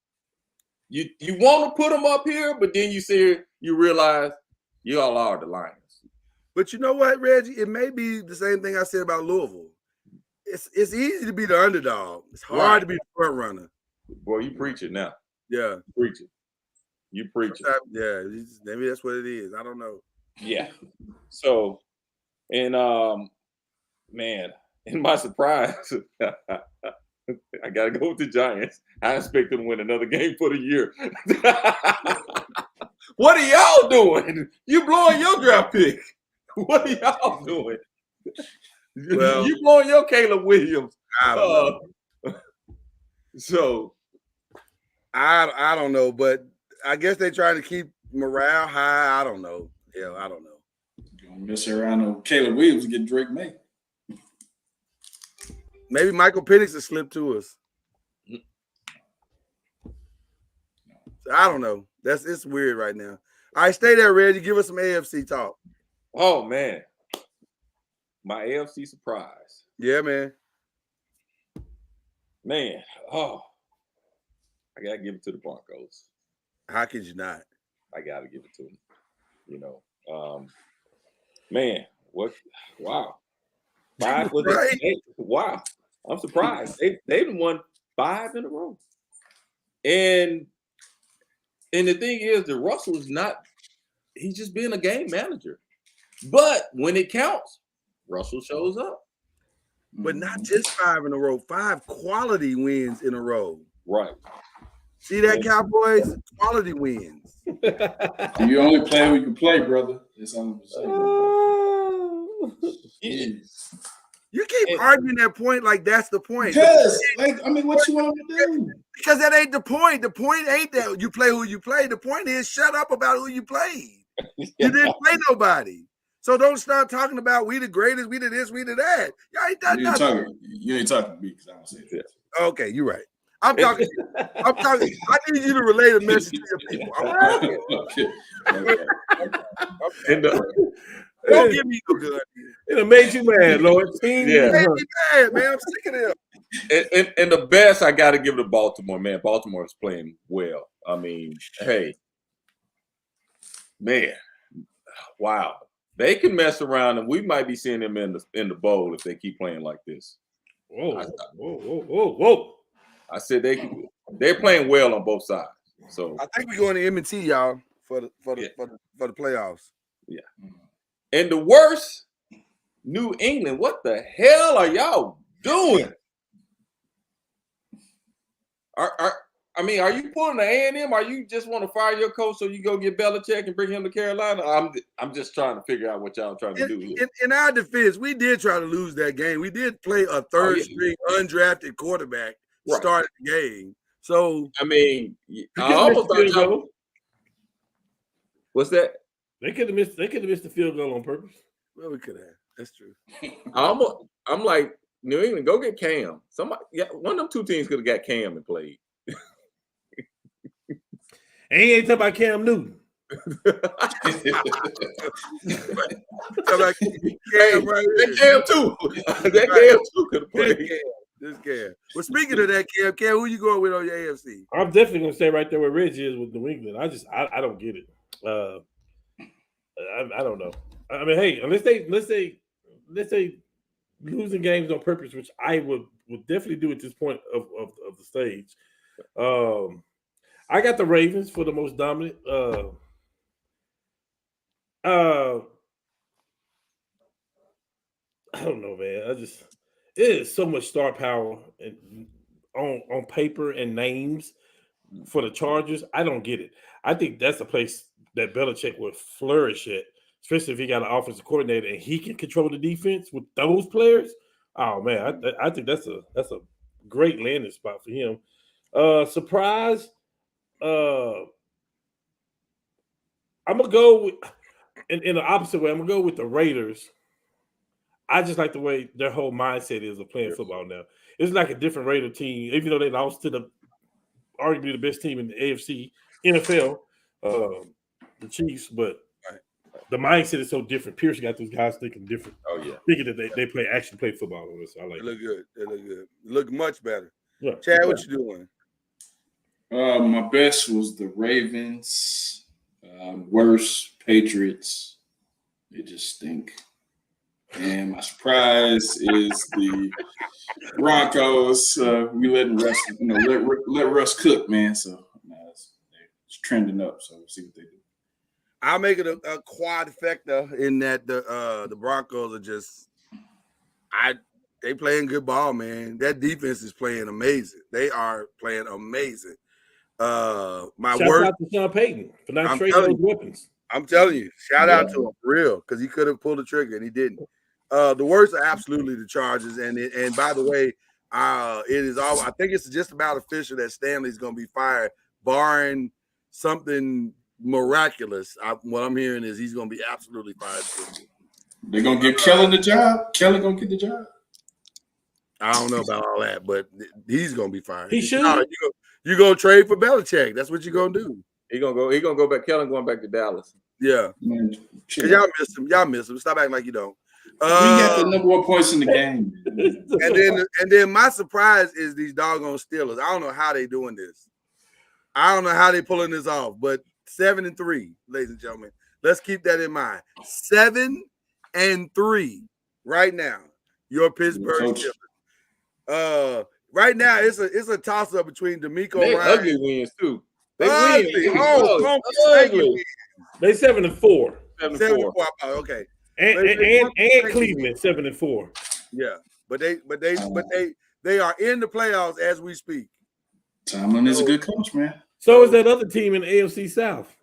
You want to put them up here, but then you realize you all are the Lions. But you know what, Reggie? It may be the same thing I said about Louisville. It's easy to be the underdog. It's hard Right. to be the front runner. Boy, you preach it now. Yeah. You preach it. Yeah. Maybe that's what it is. I don't know. Yeah. So, and man, in my surprise, I gotta go with the Giants. I expect them to win another game for the year. What are y'all doing? You blowing your draft pick. What are y'all doing? Well, you blowing your Caleb Williams. I don't know. So I don't know, but I guess they're trying to keep morale high. I don't know. Yeah, I don't know. Gonna mess around on Caleb Williams and get Drake May. Maybe Michael Penix will slip to us. I don't know. It's weird right now. All right, stay there, Reggie. Give us some AFC talk. oh man. My AFC surprise. Yeah, man. Man, I gotta give it to the Broncos. How could you not? I gotta give it to them. Man, what? Wow, 5 was Right. it? Wow, I'm surprised. They've won 5 in a row, and the thing is, that Russell is not. He's just being a game manager, but when it counts, Russell shows up. But not just 5 in a row, 5 quality wins in a row. Right. See that, Cowboys? Quality wins. You only play who you can play, brother. That's all I'm saying. You keep arguing that point like that's the point. Because, what you want to do? Because that ain't the point. The point ain't that you play who you play. The point is shut up about who you played. You didn't play nobody. So don't start talking about we the greatest, we the this, we the that. Y'all ain't done nothing. You ain't talking to me because I don't say that. Okay, you're right. I'm talking. I need you to relay the message to your people. Okay. And Don't give me no good. It'll make you mad, Lord. Yeah. Make me mad, man. I'm sick of them. and the best I got to give to Baltimore, man. Baltimore is playing well. I mean, hey, man, wow. They can mess around, and we might be seeing them in the bowl if they keep playing like this. Whoa, whoa. I said they're playing well on both sides. So I think we're going to M&T, y'all, for the playoffs. yeah. And the worst, New England. What the hell are y'all doing? Are you pulling the A&M? Are you just want to fire your coach so you go get Belichick and bring him to Carolina? I'm just trying to figure out what y'all trying to do here. In our defense, we did try to lose that game. We did play a third-string undrafted quarterback start the game. So I almost thought y'all. What's that? They could have missed the field goal on purpose. Well, we could have. That's true. I'm like, New England, go get Cam. One of them two teams could have got Cam and played. And he ain't talking about Cam Newton. Cam too. That Cam too could have played. This Cam. Well, speaking of that, Cam, who you going with on your AFC? I'm definitely gonna stay right there where Reggie is with New England. I don't get it. I don't know. I mean, hey, unless they losing games on purpose, which I would definitely do at this point of the stage. I got the Ravens for the most dominant. I don't know, man. It is so much star power on paper and names for the Chargers. I don't get it. I think that's a place that Belichick would flourish at, especially if he got an offensive coordinator and he can control the defense with those players. Oh man, I think that's a great landing spot for him. Surprise. I'm gonna go with, in the opposite way. I'm gonna go with the Raiders. I just like the way their whole mindset is of playing football now. It's like a different Raider team, even though they lost to arguably the best team in the AFC, NFL, the Chiefs. But the mindset is so different. Pierce got those guys thinking different. Oh yeah, thinking that they play football on this. I like. They look good. They look good. Look much better. Yeah. Chad, what you doing? My best was the Ravens. Worst, Patriots. They just stink. And my surprise is the Broncos. We letting Russ, let Russ cook, man. So it's trending up. So we'll see what they do. I'll make it a quadfecta in that the Broncos are just they playing good ball, man. That defense is playing amazing. They are playing amazing. Shout out to Sean Payton for not trading those weapons. I'm telling you, shout out to him for real, because he could have pulled the trigger and he didn't. The worst are absolutely the Chargers, and by the way, it is all. I think it's just about official that Stanley's going to be fired, barring something miraculous. What I'm hearing is he's going to be absolutely fired. They're going to give Kellen the job. Kellen going to get the job. I don't know about all that, but he's going to be fired. He should. You're going to trade for Belichick. That's what you're going to do. He gonna go back. Kellen going back to Dallas. Yeah. Because y'all miss him. Y'all miss him. Stop acting like you don't. We got the number one points in the game. and then my surprise is these doggone Steelers. I don't know how they doing this. I don't know how they pulling this off, but 7-3, ladies and gentlemen. Let's keep that in mind. 7-3 right now. Your Pittsburgh Steelers. Right now, it's a toss up between D'Amico Ryan. Ugly wins too. They ugly. win. Ugly. They 7-4. 7-4. Okay. And Cleveland 7-4. Yeah, but they are in the playoffs as we speak. Tomlin is a good coach, man. So is that other team in the AFC South.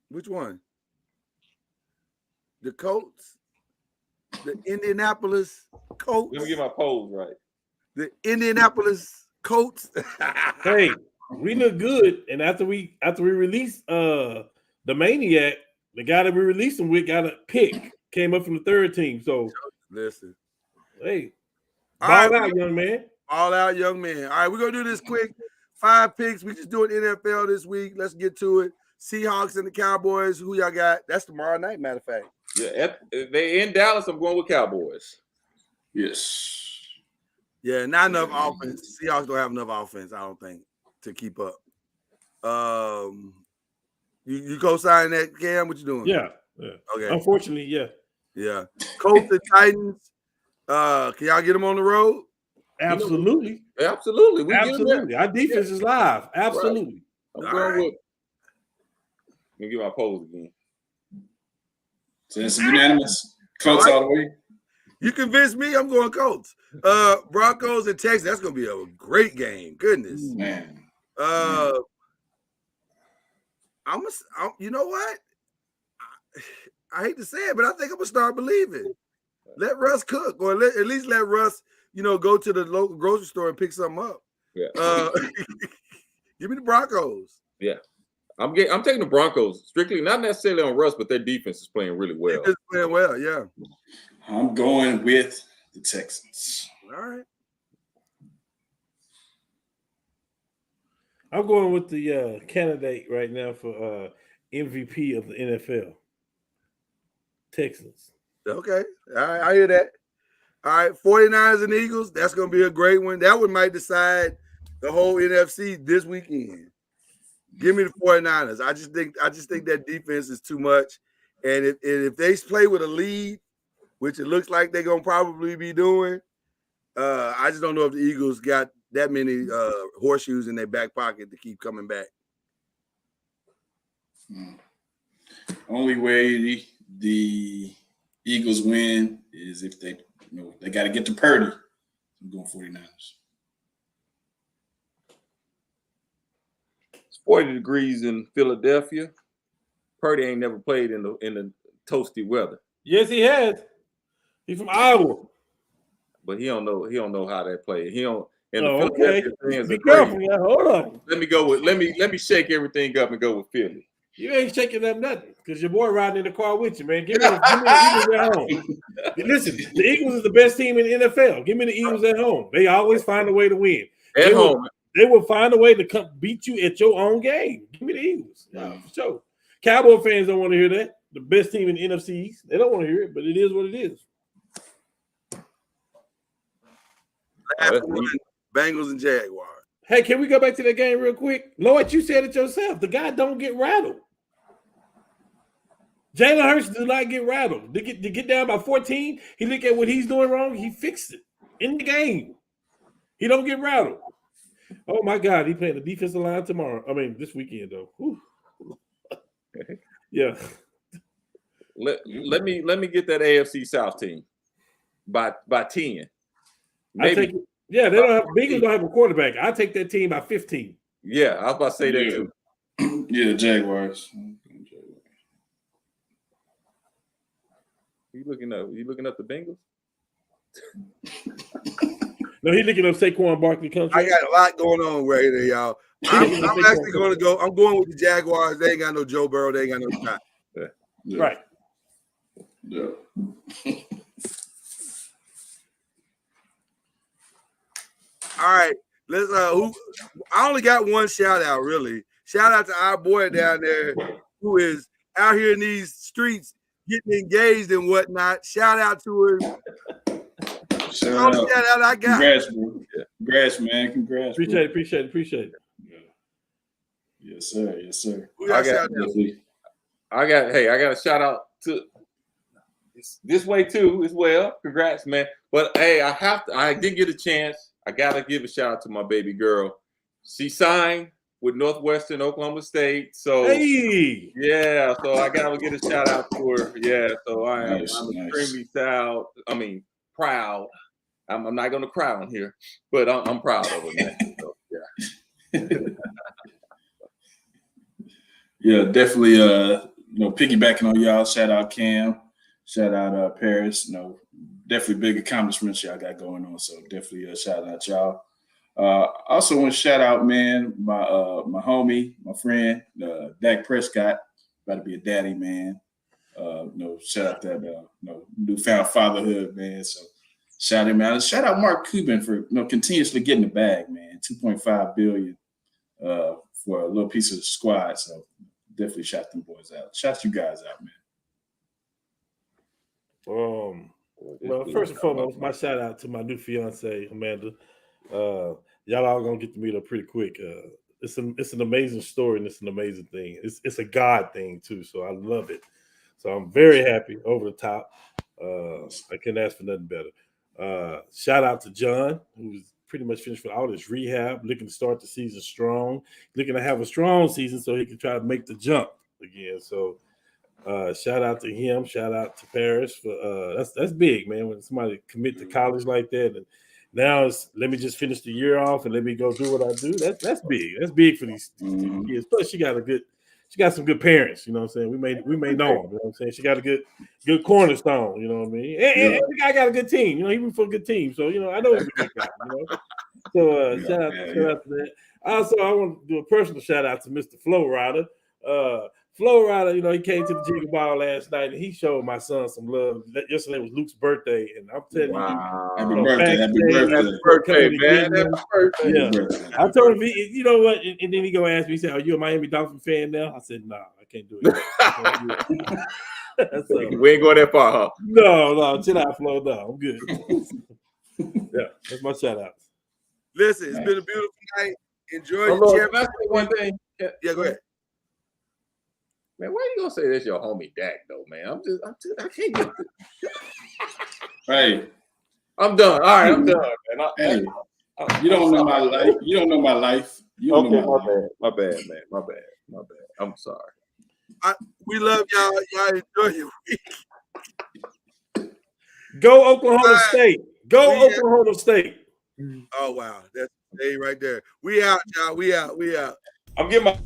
Which one? The Colts. The Indianapolis Colts. Let me get my polls right. The Indianapolis Colts. Hey, we look good, and after we released the Maniac, the guy that we released him with got a pick, came up from the third team. So listen, hey, all ball out, young man. All out, young man. All right, we're gonna do this quick. 5 picks. We just doing NFL this week. Let's get to it. Seahawks and the Cowboys. Who y'all got? That's tomorrow night, matter of fact. Yeah, they in Dallas. I'm going with Cowboys. Yes. Yeah, not enough offense. Seahawks don't have enough offense, I don't think, to keep up. You co-sign that, Cam? What you doing? Yeah. Okay. Unfortunately, yeah. Yeah. Colts and Titans. Can y'all get them on the road? Absolutely. Absolutely. We Absolutely. Our defense is live. Absolutely. I'm All going right. with. Let me get my polls again. So it's unanimous. Colts all the way. You convinced me. I'm going Colts. Broncos and Texans. That's gonna be a great game. Goodness. Man. You know what? I hate to say it, but I think I'm gonna start believing. Let Russ cook, or at least let Russ, go to the local grocery store and pick something up. Yeah. Give me the Broncos. Yeah. I'm taking the Broncos strictly, not necessarily on Russ, but their defense is playing really well. It's playing well, yeah. I'm going with the Texans. All right. I'm going with the candidate right now for MVP of the NFL. Texans. Okay. All right. I hear that. All right. 49ers and Eagles. That's going to be a great one. That one might decide the whole NFC this weekend. Give me the 49ers. I just think that defense is too much. And if they play with a lead, which it looks like they're going to probably be doing, I just don't know if the Eagles got that many horseshoes in their back pocket to keep coming back. Only way the Eagles win is if they got to get to Purdy. I'm going 49ers. It's 40 degrees in Philadelphia. Purdy ain't never played in the toasty weather. Yes, he has. He's from Iowa. But he don't know how they play. He don't. And Oh, the okay. Philadelphia fans Be are careful, crazy. man. Hold on. Let me shake everything up and go with Philly. You ain't shaking up nothing because your boy riding in the car with you, man. Give me the Eagles at home. Listen, the Eagles is the best team in the NFL. Give me the Eagles at home. They always find a way to win. At home. They will find a way to come beat you at your own game. Give me the Eagles. Yeah, for sure. Cowboy fans don't want to hear that. The best team in the NFC East. They don't want to hear it, but it is what it is. Last one, Bengals and Jaguars. Hey, can we go back to that game real quick? Lloyd, you said it yourself. The guy don't get rattled. Jalen Hurts do not get rattled. To get down by 14, he look at what he's doing wrong, he fixed it in the game. He don't get rattled. Oh my God, he playing the defensive line tomorrow. I mean, this weekend though. Whew. Yeah. Let me get that AFC South team by 10. Maybe. They don't have Bengals don't have a quarterback. I take that team by 15. Yeah, I was about to say that too. Yeah, Jaguars. You looking up the Bengals? No, he's looking up Saquon Barkley contract. I got a lot going on right here, y'all. I'm actually going to go. I'm going with the Jaguars. They ain't got no Joe Burrow. They ain't got no shot. Yeah. Right. Yeah. All right. Let's I only got one shout out, really. Shout out to our boy down there who is out here in these streets getting engaged and whatnot. Shout out to him. Shout out I got. Congrats, bro. Congrats, man. Congrats. Appreciate it. Yeah. Yes, sir. Yes, sir. I got a shout out to this way too as well. Congrats, man. But hey, I didn't get a chance. I gotta give a shout out to my baby girl. She signed with Northwestern Oklahoma State. So hey, yeah, so I gotta get a shout out to her. Yeah, so I'm Nice. extremely proud. I'm not gonna cry on here, but I'm proud of her, man. So, yeah. Yeah, definitely. Piggybacking on y'all. Shout out Cam. Shout out Paris. Definitely big accomplishments y'all got going on. So definitely shout out y'all. Also want to shout out, man, my homie, my friend, Dak Prescott, about to be a daddy, man. Shout out that newfound fatherhood, man. So shout him out. Shout out Mark Cuban for continuously getting the bag, man. $2.5 billion for a little piece of the squad. So definitely shout them boys out. Shout you guys out, man. Well, first and foremost, my shout out to my new fiance, Amanda. Y'all all gonna get to meet her pretty quick. it's an amazing story and it's an amazing thing. It's a God thing too, so I love it. So I'm very happy, over the top. I couldn't ask for nothing better. Shout out to John, who's pretty much finished with all his rehab, looking to start the season strong, looking to have a strong season so he can try to make the jump again. So shout out to him. Shout out to Paris for that's big, man. When somebody commit to college like that, and now it's let me just finish the year off and let me go do what I do. That's big. That's big for these kids. Plus, she got some good parents. You know what I'm saying? We may know them. You know what I'm saying? She got a good cornerstone. You know what I mean? And the guy got a good team. You know, he was for a good team. So you know, I know he's a good guy. You know. So shout out to that. Also, I want to do a personal shout out to Mr. Flo Rida. Flo Rida, you know, he came to the Jigga Ball last night and he showed my son some love. Yesterday was Luke's birthday, and I'm telling you, Happy birthday, Happy birthday, man. Happy birthday. Yeah. I told him, you know what? And then he go ask me, he said, "Are you a Miami Dolphin fan now?" I said, "Nah, I can't do it." So, We ain't going that far, huh? no, chill out, Flo. No, I'm good. Yeah, that's my shout out. Listen, it's been a beautiful night. Enjoy Oh, the Lord, championship. can I say one thing? Yeah, go ahead. Man, why you gonna say that's your homie Dak though, man? I can't get this. Hey, I'm done. All right, I'm done, man. hey, you don't know my life. You don't know my life. You don't Okay, know my life. my bad, man. My bad. I'm sorry. We love y'all. Y'all enjoy your week. Go Oklahoma State. Go We- Oklahoma State. Oh wow, that's right there. We out, y'all. We out. I'm getting my